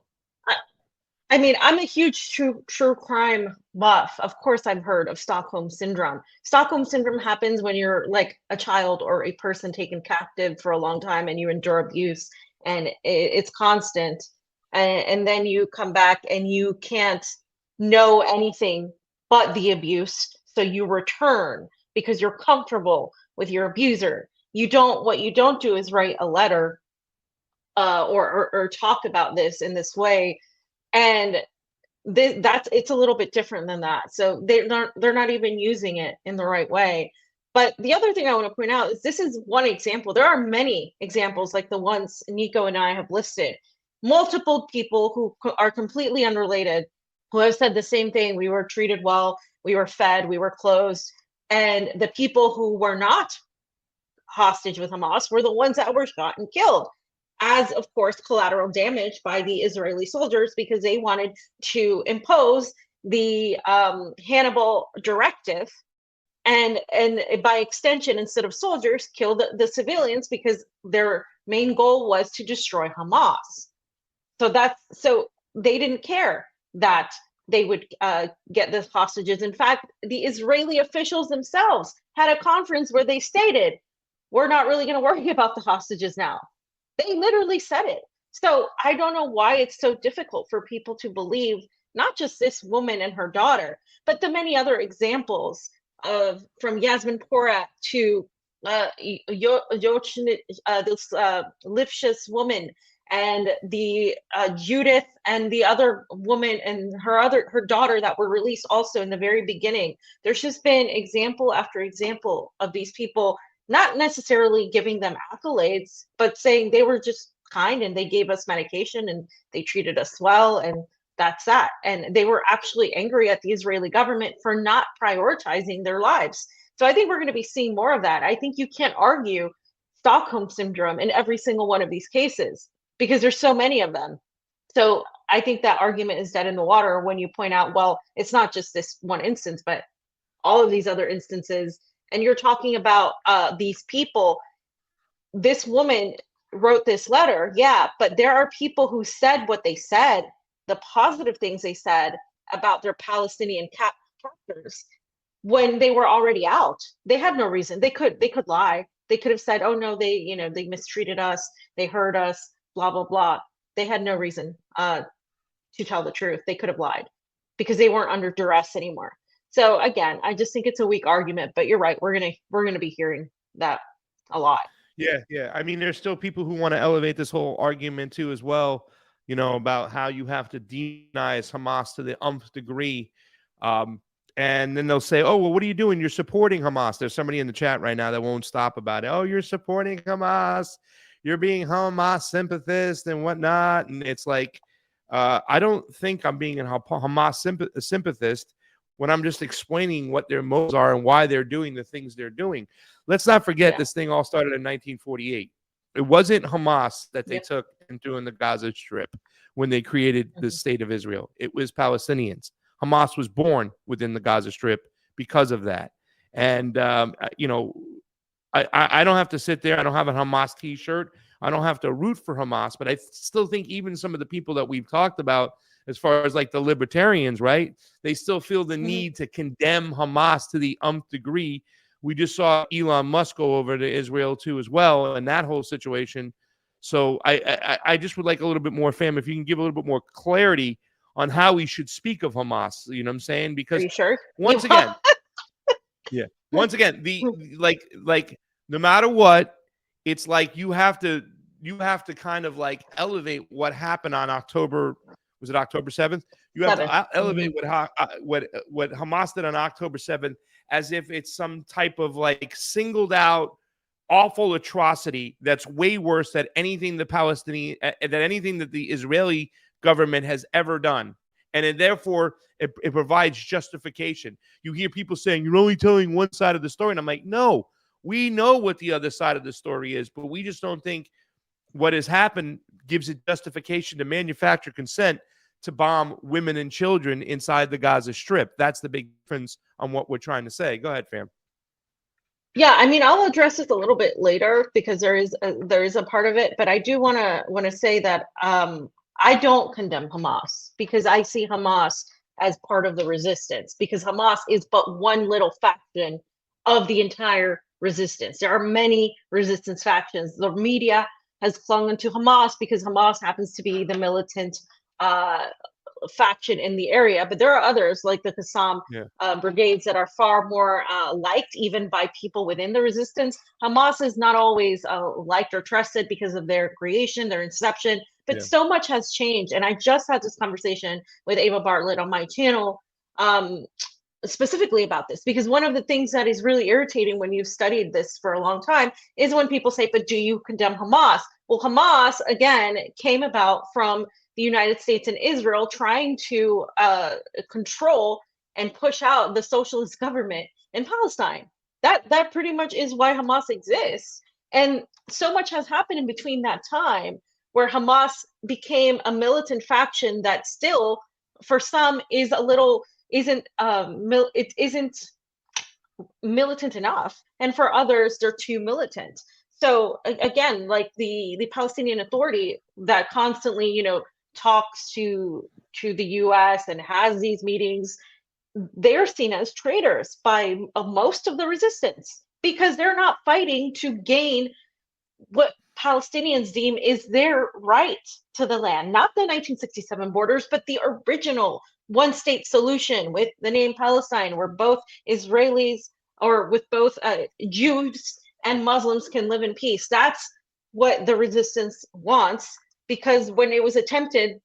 I mean, I'm a huge true crime buff. Of course, I've heard of Stockholm syndrome. Stockholm syndrome happens when you're like a child or a person taken captive for a long time and you endure abuse and it's constant. And then you come back and you can't know anything but the abuse. So you return because you're comfortable with your abuser. What you don't do is write a letter or talk about this in this way. And it's a little bit different than that. So they're not even using it in the right way. But the other thing I want to point out is this is one example. There are many examples like the ones Niko and I have listed. Multiple people who are completely unrelated who have said the same thing. We were treated well, we were fed, we were clothed. And the people who were not hostage with Hamas were the ones that were shot and killed, as of course collateral damage by the Israeli soldiers because they wanted to impose the Hannibal directive and by extension, instead of soldiers, kill the civilians because their main goal was to destroy Hamas. So they didn't care that they would get the hostages. In fact, the Israeli officials themselves had a conference where they stated, we're not really going to worry about the hostages now. They literally said it. So I don't know why it's so difficult for people to believe not just this woman and her daughter, but the many other examples of, from Yasmin Porat to this Lifshus woman, and the Judith and the other woman and her daughter that were released also in the very beginning. There's just been example after example of these people not necessarily giving them accolades, but saying they were just kind and they gave us medication and they treated us well, and that's that. And they were actually angry at the Israeli government for not prioritizing their lives. So I think we're going to be seeing more of that. I think you can't argue Stockholm syndrome in every single one of these cases because there's so many of them. So I think that argument is dead in the water when you point out, well, it's not just this one instance, but all of these other instances. And you're talking about these people. This woman wrote this letter, yeah, but there are people who said what they said, the positive things they said about their Palestinian captors when they were already out. They had no reason. They could lie. They could have said, oh no, they mistreated us, they hurt us, blah blah blah. They had no reason to tell the truth. They could have lied because they weren't under duress anymore. So again, I just think it's a weak argument, but you're right. We're gonna be hearing that a lot. Yeah. I mean, there's still people who want to elevate this whole argument too, as well. About how you have to demonize Hamas to the nth degree. And then they'll say, oh, well, what are you doing? You're supporting Hamas. There's somebody in the chat right now that won't stop about it. Oh, you're supporting Hamas. You're being Hamas sympathist and whatnot. And it's like, I don't think I'm being a Hamas sympathist when I'm just explaining what their motives are and why they're doing the things they're doing. Let's not forget this thing all started in 1948. It wasn't Hamas that they took and threw in the Gaza Strip when they created the state of Israel. It was Palestinians. Hamas was born within the Gaza Strip because of that. And, I don't have to sit there. I don't have a Hamas T-shirt. I don't have to root for Hamas. But I still think even some of the people that we've talked about, as far as like the libertarians, right, they still feel the need to condemn Hamas to the nth degree. We just saw Elon Musk go over to Israel too as well, and that whole situation. So I just would like a little bit more, fam, if you can give a little bit more clarity on how we should speak of Hamas. You know what I'm saying? Because are you sure? Once again, the like no matter what, it's like you have to kind of like elevate what happened on October. Was it October 7th? You have to elevate what Hamas did on October 7th as if it's some type of like singled out awful atrocity that's way worse than anything the Israeli government has ever done. And therefore it provides justification. You hear people saying you're only telling one side of the story. And I'm like, no, we know what the other side of the story is, but we just don't think what has happened gives it justification to manufacture consent to bomb women and children inside the Gaza Strip. That's the big difference on what we're trying to say. Go ahead, fam. Yeah, I mean, I'll address this a little bit later because there is a part of it, but I do want to say that I don't condemn Hamas because I see Hamas as part of the resistance, because Hamas is but one little faction of the entire resistance. There are many resistance factions. The media has clung into Hamas because Hamas happens to be the militant faction in the area, but there are others like the Qassam brigades that are far more liked even by people within the resistance. Hamas is not always liked or trusted because of their creation, their inception, but so much has changed. And I just had this conversation with Ava Bartlett on my channel specifically about this, because one of the things that is really irritating when you've studied this for a long time is when people say, but do you condemn Hamas? Well, Hamas, again, came about from the United States and Israel trying to control and push out the socialist government in Palestine. That pretty much is why Hamas exists. And so much has happened in between that time where Hamas became a militant faction that still, for some, isn't militant enough, and for others, they're too militant. So again, like the Palestinian Authority that constantly, talks to the U.S. and has these meetings, they're seen as traitors by most of the resistance because they're not fighting to gain what Palestinians deem is their right to the land, not the 1967 borders, but the original one-state solution with the name Palestine, where both Israelis or with both Jews and Muslims can live in peace. That's what the resistance wants, because when it was attempted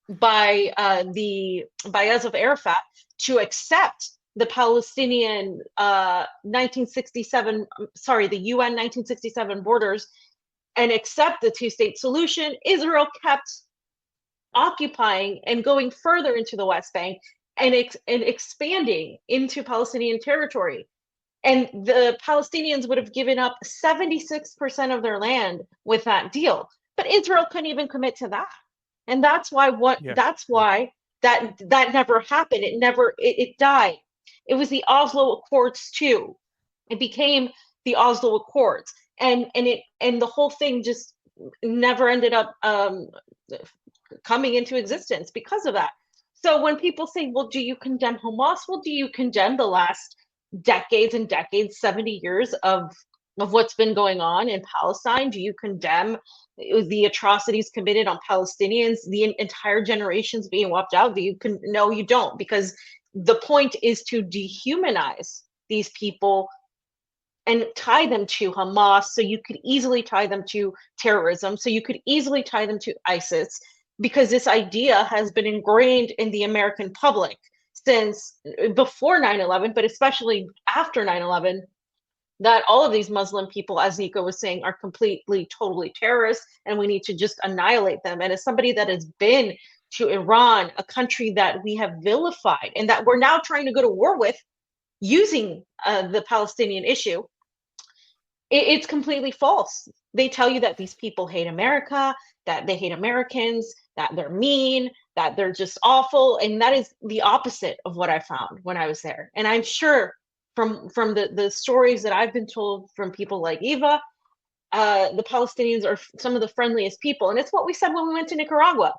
by Yasser Arafat to accept the Palestinian 1967, the UN 1967 borders and accept the two-state solution, Israel kept occupying and going further into the West Bank and expanding into Palestinian territory. And the Palestinians would have given up 76% of their land with that deal. But Israel couldn't even commit to that. And that's why that never happened. It died. It was the Oslo Accords too. It became the Oslo Accords. And the whole thing just never ended up coming into existence because of that. So when people say, well, do you condemn Hamas? Well, do you condemn the last decades and decades, 70 years of what's been going on in Palestine? Do you condemn the atrocities committed on Palestinians, the entire generations being wiped out? No, you don't, because the point is to dehumanize these people and tie them to Hamas, so you could easily tie them to terrorism, so you could easily tie them to ISIS, because this idea has been ingrained in the American public since before 9/11, but especially after 9/11, that all of these Muslim people, as Niko was saying, are completely, totally terrorists, and we need to just annihilate them. And as somebody that has been to Iran, a country that we have vilified and that we're now trying to go to war with using the Palestinian issue, it's completely false. They tell you that these people hate America, that they hate Americans, that they're mean, that they're just awful. And that is the opposite of what I found when I was there. And I'm sure from the stories that I've been told from people like Eva, the Palestinians are some of the friendliest people. And it's what we said when we went to Nicaragua.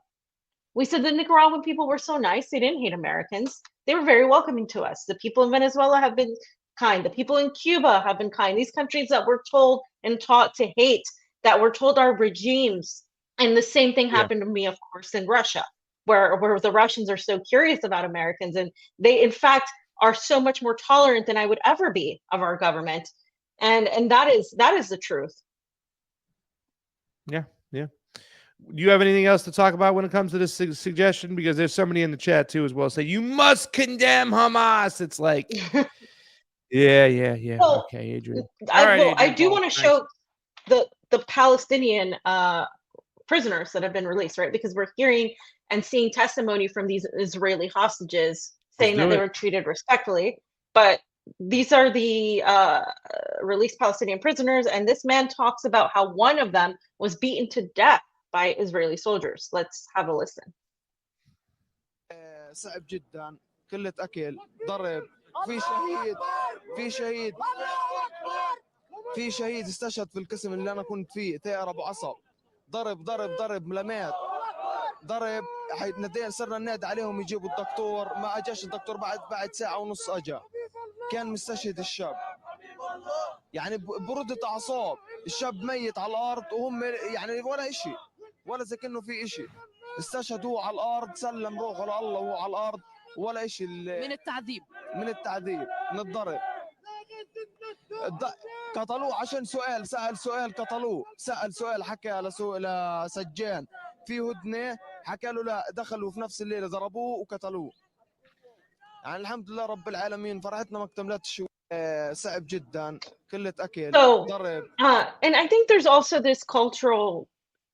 We said the Nicaraguan people were so nice. They didn't hate Americans. They were very welcoming to us. The people in Venezuela have been kind. The people in Cuba have been kind. These countries that we're told and taught to hate, that we're told are regimes. And the same thing happened to me, of course, in Russia, where the Russians are so curious about Americans. And they, in fact, are so much more tolerant than I would ever be of our government. And that is the truth. Yeah. Do you have anything else to talk about when it comes to this suggestion? Because there's somebody in the chat too as well say you must condemn Hamas. It's like, yeah. Well, okay, Adrian. I do want to show the Palestinian prisoners that have been released, right? Because we're hearing and seeing testimony from these Israeli hostages saying that they were treated respectfully, but these are the released Palestinian prisoners, and this man talks about how one of them was beaten to death by Israeli soldiers. Let's have a listen. صعب جدا، قلة أكل، ضرب، في شهيد استشهد في القسم اللي أنا كنت فيه، ثائر أبو عصب، ضرب ملامات، ضرب، صرنا ننادي عليهم يجيبوا الدكتور، ما أجاش الدكتور بعد ساعة ونص أجا، كان مستشهد الشاب، يعني برودة أعصاب، الشاب ميت على الأرض وهم يعني ولا إشي، ولا زي كأنه في إشي، استشهد هو على الأرض، سلم روحه لله وهو على الأرض، ولا إشي من التعذيب، من الضرب. قتلوه عشان سأل سؤال قتلوه، سأل سؤال حكى لسجان في هدنة، حكى له لا، دخلوا في نفس الليلة ضربوه وقتلوه. يعني الحمد لله رب العالمين، فرحتنا ما اكتملتش، صعب جدا، قلة أكل، ضرب. And I think there's also this cultural,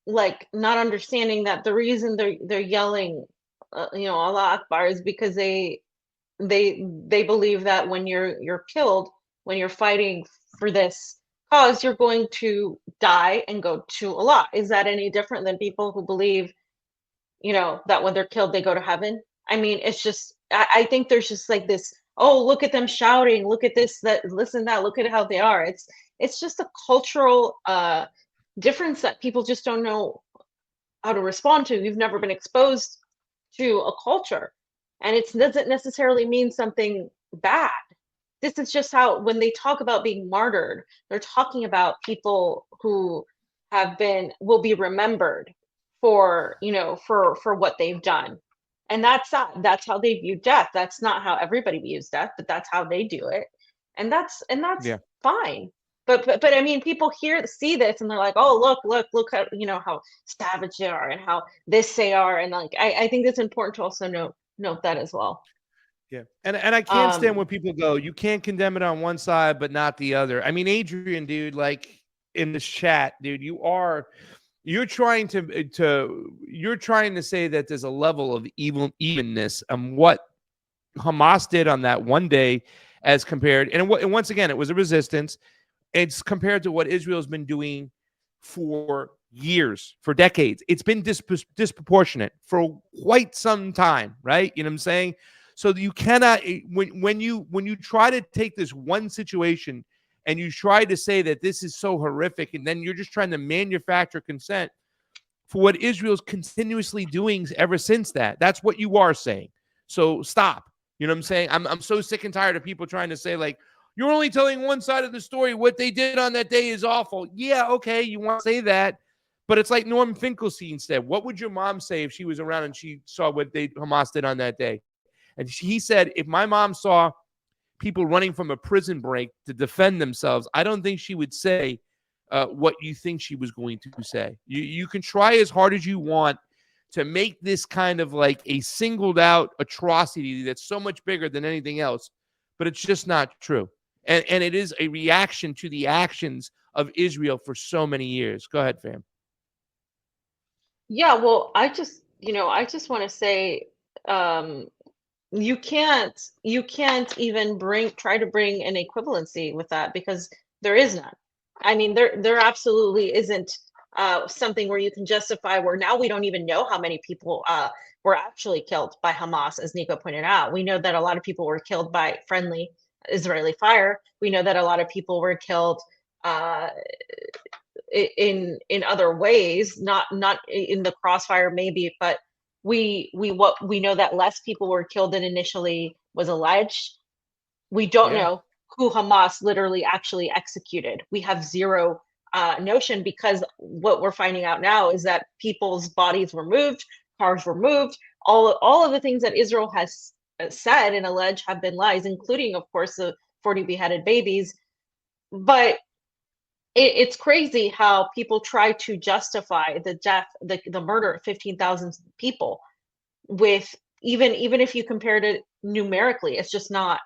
like, not understanding that the reason they're yelling, Allah Akbar, is because they believe that when you're killed, when you're fighting for this cause, you're going to die and go to Allah. Is that any different than people who believe, that when they're killed, they go to heaven? I mean, it's just, I think there's just like this, oh, look at them shouting, look at this, that, listen, that, look at how they are. It's just a cultural difference that people just don't know how to respond to. You've never been exposed to a culture, and it doesn't necessarily mean something bad. This is just how, when they talk about being martyred, they're talking about people who will be remembered for, for what they've done. And that's how they view death. That's not how everybody views death, but that's how they do it. And that's Yeah. fine. But I mean, people see this and they're like, oh, look how, how savage they are and how this they are. And like I think it's important to also note that as well. Yeah. And I can't stand when Um people go, you can't condemn it on one side, but not the other. I mean, Adrian, dude, like in this chat, dude, you're trying to say that there's a level of evenness and what Hamas did on that one day as compared, and once again, it was a resistance. It's compared to what Israel's been doing for years, for decades. It's been disproportionate for quite some time, right? You know what I'm saying? So you cannot, when you try to take this one situation and you try to say that this is so horrific, and then you're just trying to manufacture consent for what Israel's continuously doing ever since that. That's what you are saying. So stop. You know what I'm saying? I'm so sick and tired of people trying to say, like, you're only telling one side of the story. What they did on that day is awful. Yeah, okay, you want to say that. But it's like Norm Finkelstein said, what would your mom say if she was around and she saw what Hamas did on that day? And he said, if my mom saw people running from a prison break to defend themselves, I don't think she would say what you think she was going to say. You can try as hard as you want to make this kind of like a singled out atrocity that's so much bigger than anything else, but it's just not true. And it is a reaction to the actions of Israel for so many years. Go ahead, fam. yeah, well, I just want to say um you can't even try to bring an equivalency with that because there is none. I mean, there absolutely isn't something where you can justify where now we don't even know how many people were actually killed by Hamas, as Nico pointed out. We know that a lot of people were killed by friendly Israeli fire. We know that a lot of people were killed uh, in other ways, not in the crossfire maybe, but we know that less people were killed than initially was alleged. We don't Yeah. know who Hamas literally actually executed. We have zero notion because what we're finding out now is that people's bodies were moved, cars were moved. All of the things that Israel has said and alleged have been lies, including, of course, the 40 beheaded babies. But it's crazy how people try to justify the death, the murder of 15,000 people with even if you compared it numerically, it's just not.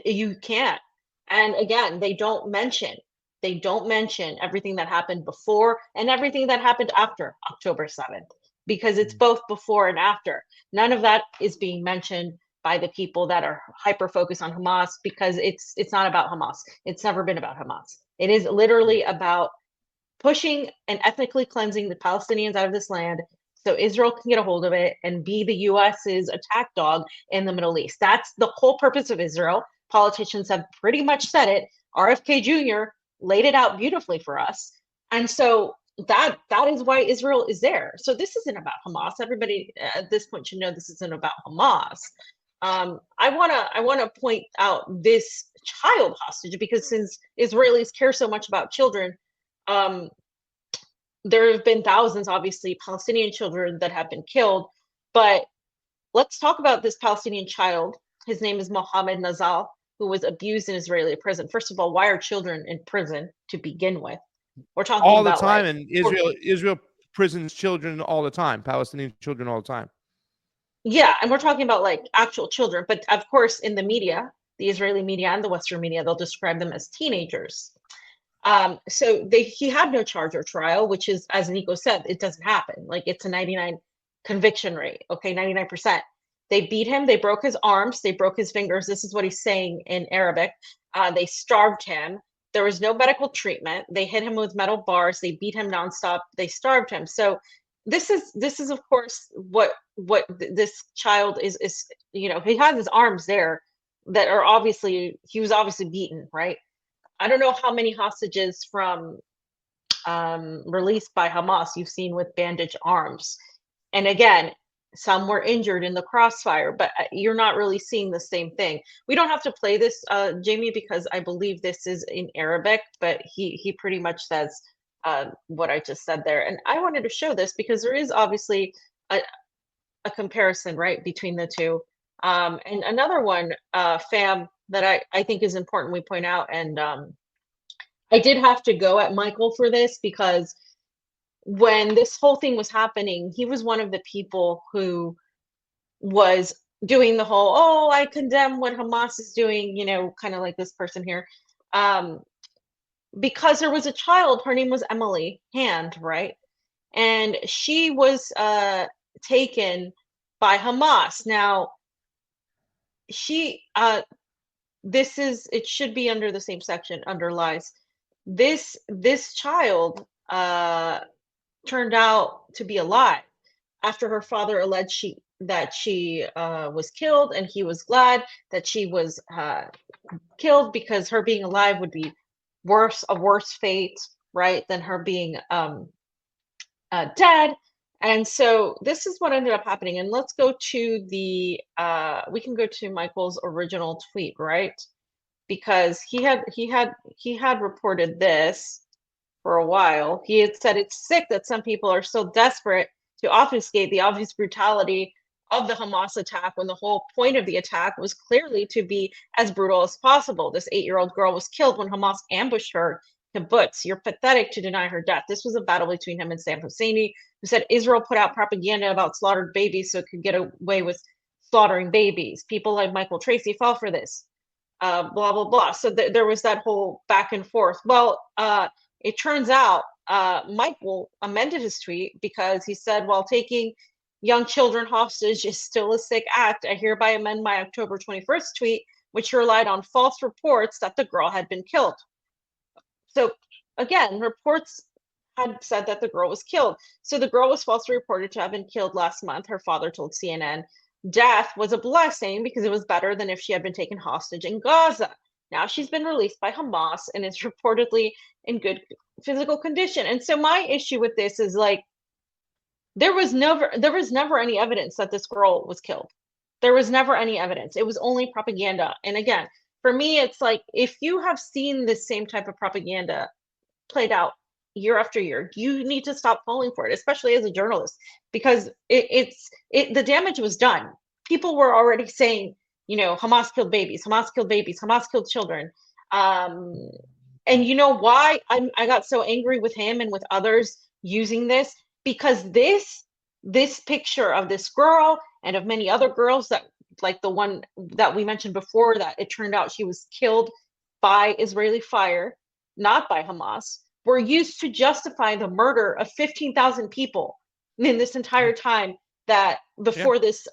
You can't. And again, they don't mention everything that happened before and everything that happened after October 7th because it's both before and after. None of that is being mentioned by the people that are hyper focused on Hamas because it's not about Hamas. It's never been about Hamas. It is literally about pushing and ethnically cleansing the Palestinians out of this land so Israel can get a hold of it and be the US's attack dog in the Middle East. That's the whole purpose of Israel. Politicians have pretty much said it. RFK Jr. laid it out beautifully for us. And so that is why Israel is there. So this isn't about Hamas. Everybody at this point should know this isn't about Hamas. I wanna point out this child hostage because since Israelis care so much about children, um, there have been thousands, obviously, Palestinian children that have been killed. But let's talk about this Palestinian child. His name is Mohammed Nazal, who was abused in Israeli prison. First of all, why are children in prison to begin with? We're talking All the about time, like and Israel prisons children all the time, Palestinian children all the time. yeah, and we're talking about like actual children, but of course, in the media, the Israeli media and the Western media, they'll describe them as teenagers. So he had no charge or trial, which is, as Nico said, it doesn't happen. Like it's a 99 conviction rate. Okay, 99%. They beat him. They broke his arms. They broke his fingers. This is what he's saying in Arabic. They starved him. There was no medical treatment. They hit him with metal bars. They beat him nonstop. They starved him. So this is of course this child is he has his arms there that are obviously he was obviously beaten, right? I don't know how many hostages from released by Hamas you've seen with bandaged arms. And again, some were injured in the crossfire, but you're not really seeing the same thing. We don't have to play this, Jamie, because I believe this is in Arabic, but he pretty much says what I just said there. And I wanted to show this because there is obviously a a comparison, right, between the two. And another one, fam, that I think is important we point out, and I did have to go at Michael for this because when this whole thing was happening, he was one of the people who was doing the whole, oh, I condemn what Hamas is doing, kind of like this person here. Because there was a child, her name was Emily Hand, right? And she was taken by Hamas. Now, it should be under the same section, under lies. This child turned out to be alive after her father alleged that she was killed, and he was glad that she was killed because her being alive would be a worse fate, right, than her being dead. And so this is what ended up happening. And let's go to we can go to Michael's original tweet, right? Because he had reported this for a while. He had said it's sick that some people are so desperate to obfuscate the obvious brutality of the Hamas attack when the whole point of the attack was clearly to be as brutal as possible. This 8-year-old girl was killed when Hamas ambushed her kibbutz. You're pathetic to deny her death. This was a battle between him and Sam Husseini, who said Israel put out propaganda about slaughtered babies so it could get away with slaughtering babies. People like Michael Tracy fell for this. Blah, blah, blah. So there was that whole back and forth. Well, it turns out Michael amended his tweet because he said, while taking young children hostage is still a sick act, I hereby amend my October 21st tweet, which relied on false reports that the girl had been killed. So again, reports had said that the girl was killed. So the girl was falsely reported to have been killed last month, her father told CNN. Death was a blessing because it was better than if she had been taken hostage in Gaza. Now she's been released by Hamas and is reportedly in good physical condition. And so my issue with this is like, there was never any evidence that this girl was killed. There was never any evidence. It was only propaganda. And again, for me, it's like, if you have seen this same type of propaganda played out year after year, you need to stop falling for it, especially as a journalist, because the damage was done. People were already saying, Hamas killed babies, Hamas killed babies, Hamas killed children. And you know why I got so angry with him and with others using this? Because this picture of this girl and of many other girls, that like the one that we mentioned before, that it turned out she was killed by Israeli fire, not by Hamas, were used to justify the murder of 15,000 people in this entire time that before this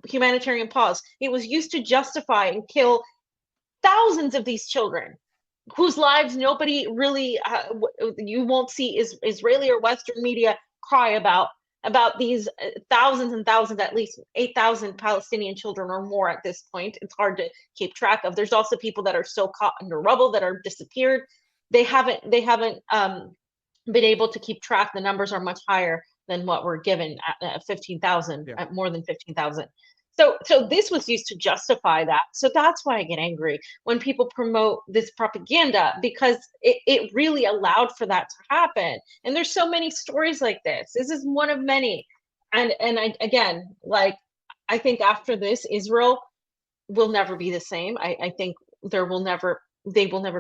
humanitarian pause. It was used to justify and kill thousands of these children whose lives nobody really, you won't see Israeli or Western media cry about these thousands and thousands, at least 8,000 Palestinian children or more at this point. It's hard to keep track of. There's also people that are still caught under rubble, that are disappeared. They haven't been able to keep track. The numbers are much higher than what we're given at 15,000, at more than 15,000. So this was used to justify that. So that's why I get angry when people promote this propaganda, because it really allowed for that to happen. And there's so many stories like this. This is one of many. And I think after this, Israel will never be the same. I think they will never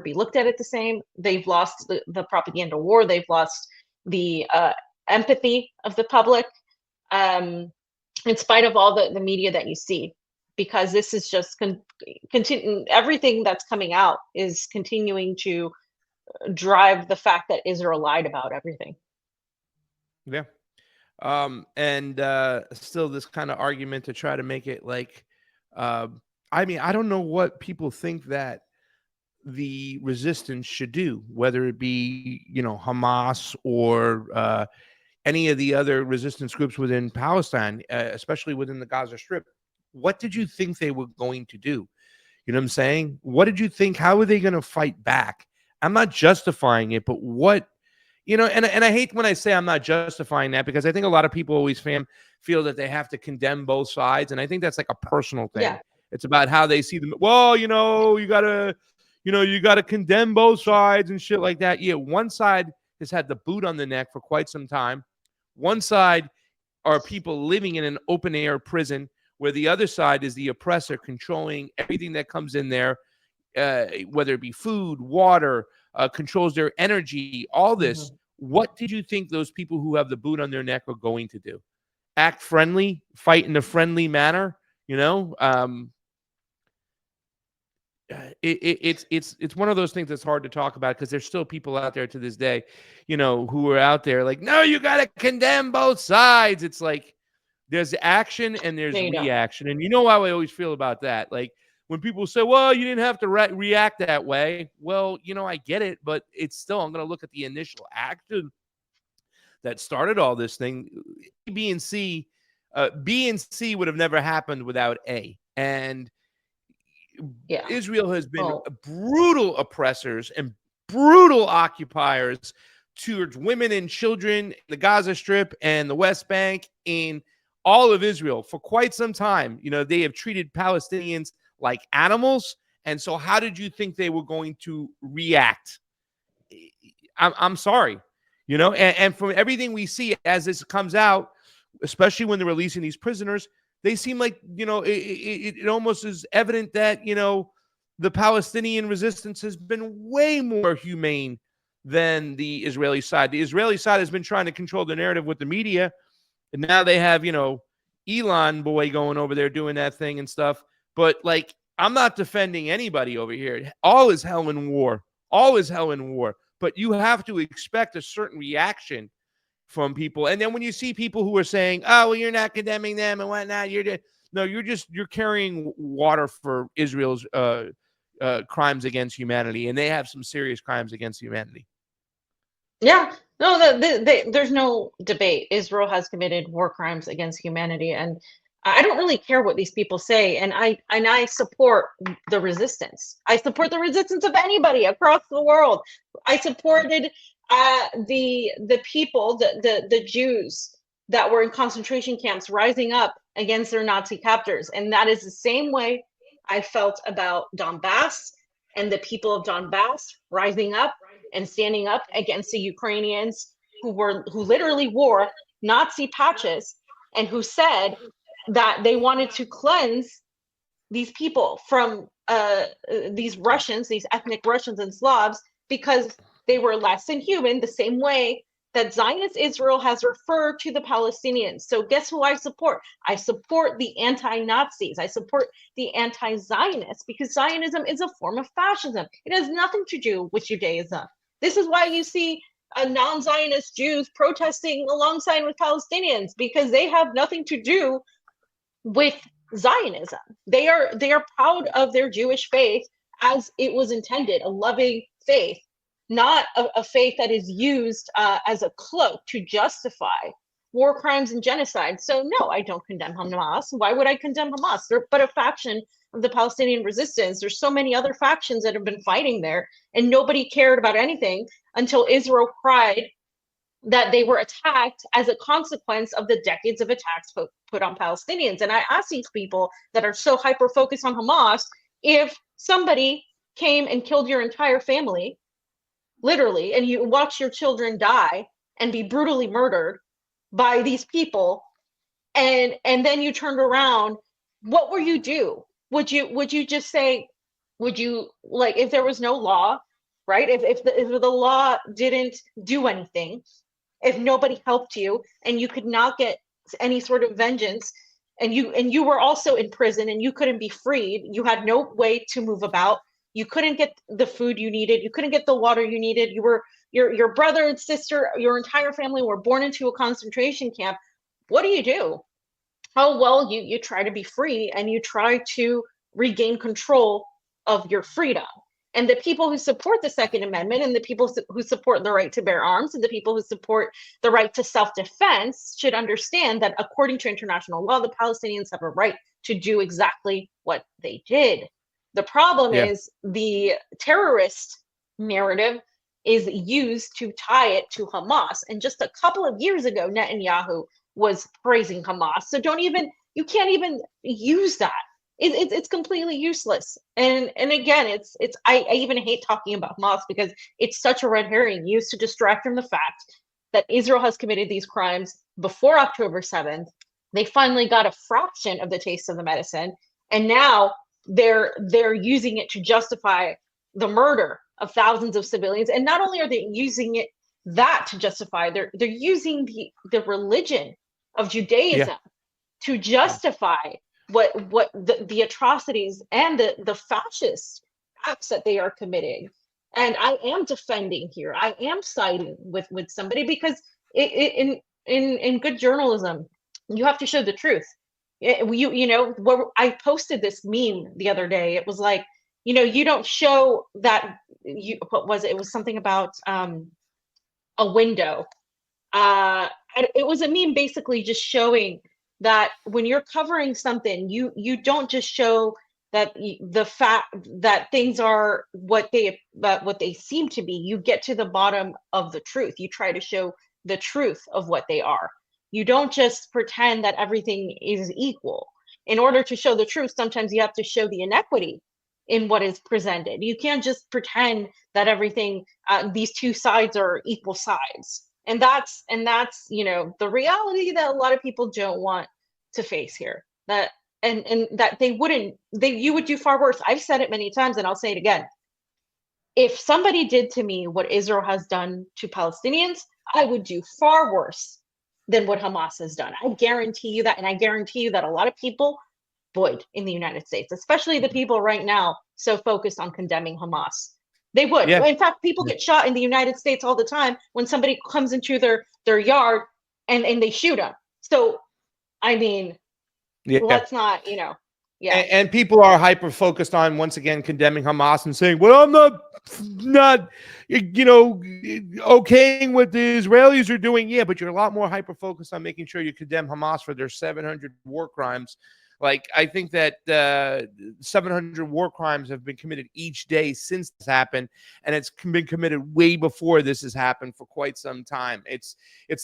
be looked at it the same. They've lost the propaganda war. They've lost the empathy of the public. In spite of all the media that you see, because this is just everything that's coming out is continuing to drive the fact that Israel lied about everything. Yeah. And still this kind of argument to try to make it like, I don't know what people think that the resistance should do, whether it be, Hamas or any of the other resistance groups within Palestine, especially within the Gaza Strip. What did you think they were going to do? You know what I'm saying? What did you think? How are they going to fight back? I'm not justifying it, but what, and I hate when I say I'm not justifying that, because I think a lot of people always feel that they have to condemn both sides. And I think that's like a personal thing. Yeah. It's about how they see them. Well, you gotta condemn both sides and shit like that. Yeah. One side has had the boot on the neck for quite some time. One side are people living in an open air prison where the other side is the oppressor, controlling everything that comes in there, whether it be food, water, controls their energy, all this. What did you think those people who have the boot on their neck are going to do? Act friendly, fight in a friendly manner, you know? It's one of those things that's hard to talk about because there's still people out there to this day, you know, who are out there like, no, you got to condemn both sides. It's like there's action and there's reaction. And you know how I always feel about that. Like when people say, well, you didn't have to react that way. Well, you know, I get it, but it's still, I'm going to look at the initial action that started all this thing. B and C would have never happened without A. And Israel has been brutal oppressors and brutal occupiers towards women and children, the Gaza Strip and the West Bank, in all of Israel for quite some time. You know, they have treated Palestinians like animals. And so how did you think they were going to react? I'm sorry, you know, and from everything we see as this comes out, especially when they're releasing these prisoners, they seem like, you know, it almost is evident that, you know, the Palestinian resistance has been way more humane than the Israeli side. The Israeli side has been trying to control the narrative with the media. And now they have, you know, Elon boy going over there doing that thing and stuff. But like, I'm not defending anybody over here. All is hell in war. All is hell in war. But you have to expect a certain reaction from people. And then when you see people who are saying, oh, well, you're not condemning them and whatnot, you're carrying water for Israel's crimes against humanity. And they have some serious crimes against humanity. Yeah, no, there's no debate. Israel has committed war crimes against humanity. And I don't really care what these people say. And I support the resistance. I support the resistance of anybody across the world. I supported the people, the Jews that were in concentration camps rising up against their Nazi captors. And that is the same way I felt about Donbass and the people of Donbass rising up and standing up against the Ukrainians who literally wore Nazi patches and who said that they wanted to cleanse these people from these Russians, these ethnic Russians and Slavs, because they were less than human, the same way that Zionist Israel has referred to the Palestinians. So guess who I support? I support the anti-Nazis. I support the anti-Zionists, because Zionism is a form of fascism. It has nothing to do with Judaism. This is why you see non-Zionist Jews protesting alongside with Palestinians, because they have nothing to do with Zionism. They are proud of their Jewish faith as it was intended, a loving faith, not a faith that is used as a cloak to justify war crimes and genocide. So no, I don't condemn Hamas. Why would I condemn Hamas? They're but a faction of the Palestinian resistance. There's so many other factions that have been fighting there, and nobody cared about anything until Israel cried that they were attacked as a consequence of the decades of attacks put on Palestinians. And I ask these people that are so hyper-focused on Hamas, if somebody came and killed your entire family, literally, and you watch your children die and be brutally murdered by these people, and then you turned around, what would you do? Would you just say, would you, like, if there was no law, right? If the law didn't do anything, if nobody helped you and you could not get any sort of vengeance, and you were also in prison and you couldn't be freed, you had no way to move about, you couldn't get the food you needed, you couldn't get the water you needed, you were your brother and sister, your entire family were born into a concentration camp, what do? Oh, well, you try to be free and you try to regain control of your freedom. And the people who support the Second Amendment, and the people who support the right to bear arms, and the people who support the right to self-defense should understand that according to international law, the Palestinians have a right to do exactly what they did. The problem is the terrorist narrative is used to tie it to Hamas. And just a couple of years ago, Netanyahu was praising Hamas. So you can't even use that. It's completely useless. And again, I even hate talking about Hamas because it's such a red herring used to distract from the fact that Israel has committed these crimes before October 7th. They finally got a fraction of the taste of the medicine, and now they're using it to justify the murder of thousands of civilians. And not only are they using it that to justify, they're using the religion of Judaism to justify what the atrocities and the fascist acts that they are committing. And I am defending here. I am siding with somebody, because in good journalism, you have to show the truth. I posted this meme the other day. It was like, you don't show that. What was it? It was something about a window. And it was a meme basically just showing that when you're covering something, you don't just show that the fact that things are what they seem to be. You get to the bottom of the truth. You try to show the truth of what they are. You don't just pretend that everything is equal. In order to show the truth, sometimes you have to show the inequity in what is presented. You can't just pretend that everything, these two sides are equal sides. And that's the reality that a lot of people don't want to face here. That and that you would do far worse. I've said it many times, and I'll say it again. If somebody did to me what Israel has done to Palestinians, I would do far worse than what Hamas has done. I guarantee you that, and I guarantee you that a lot of people would in the United States, especially the people right now so focused on condemning Hamas. They would. Yeah. In fact, people get shot in the United States all the time when somebody comes into their yard and they shoot them. So, I mean, let's not, And people are hyper focused on, once again, condemning Hamas and saying, well, I'm not okaying what the Israelis are doing. Yeah, but you're a lot more hyper focused on making sure you condemn Hamas for their 700 war crimes. Like, I think that 700 war crimes have been committed each day since this happened, and it's been committed way before this has happened for quite some time. It's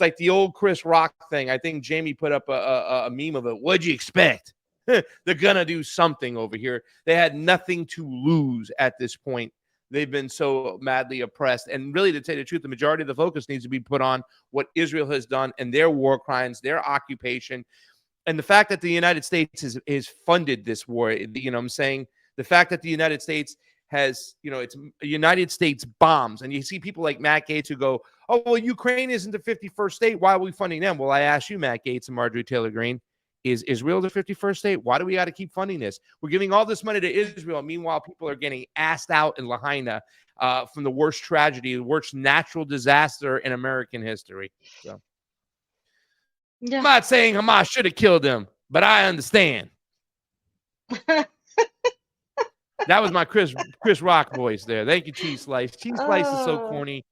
like the old Chris Rock thing. I think Jamie put up a meme of it. What'd you expect? They're going to do something over here. They had nothing to lose at this point. They've been so madly oppressed. And really, to tell you the truth, the majority of the focus needs to be put on what Israel has done and their war crimes, their occupation. And the fact that the United States is funded this war, I'm saying, the fact that the United States has, it's United States bombs. And you see people like Matt Gaetz who go, oh, well, Ukraine isn't the 51st state. Why are we funding them? Well, I ask you, Matt Gaetz and Marjorie Taylor Greene, is Israel the 51st state? Why do we got to keep funding this? We're giving all this money to Israel. Meanwhile, people are getting assed out in Lahaina from the worst tragedy, the worst natural disaster in American history. So. Yeah. I'm not saying Hamas should have killed them, but I understand. That was my Chris Rock voice there. Thank you, Cheese Slice. Cheese Slice is so corny.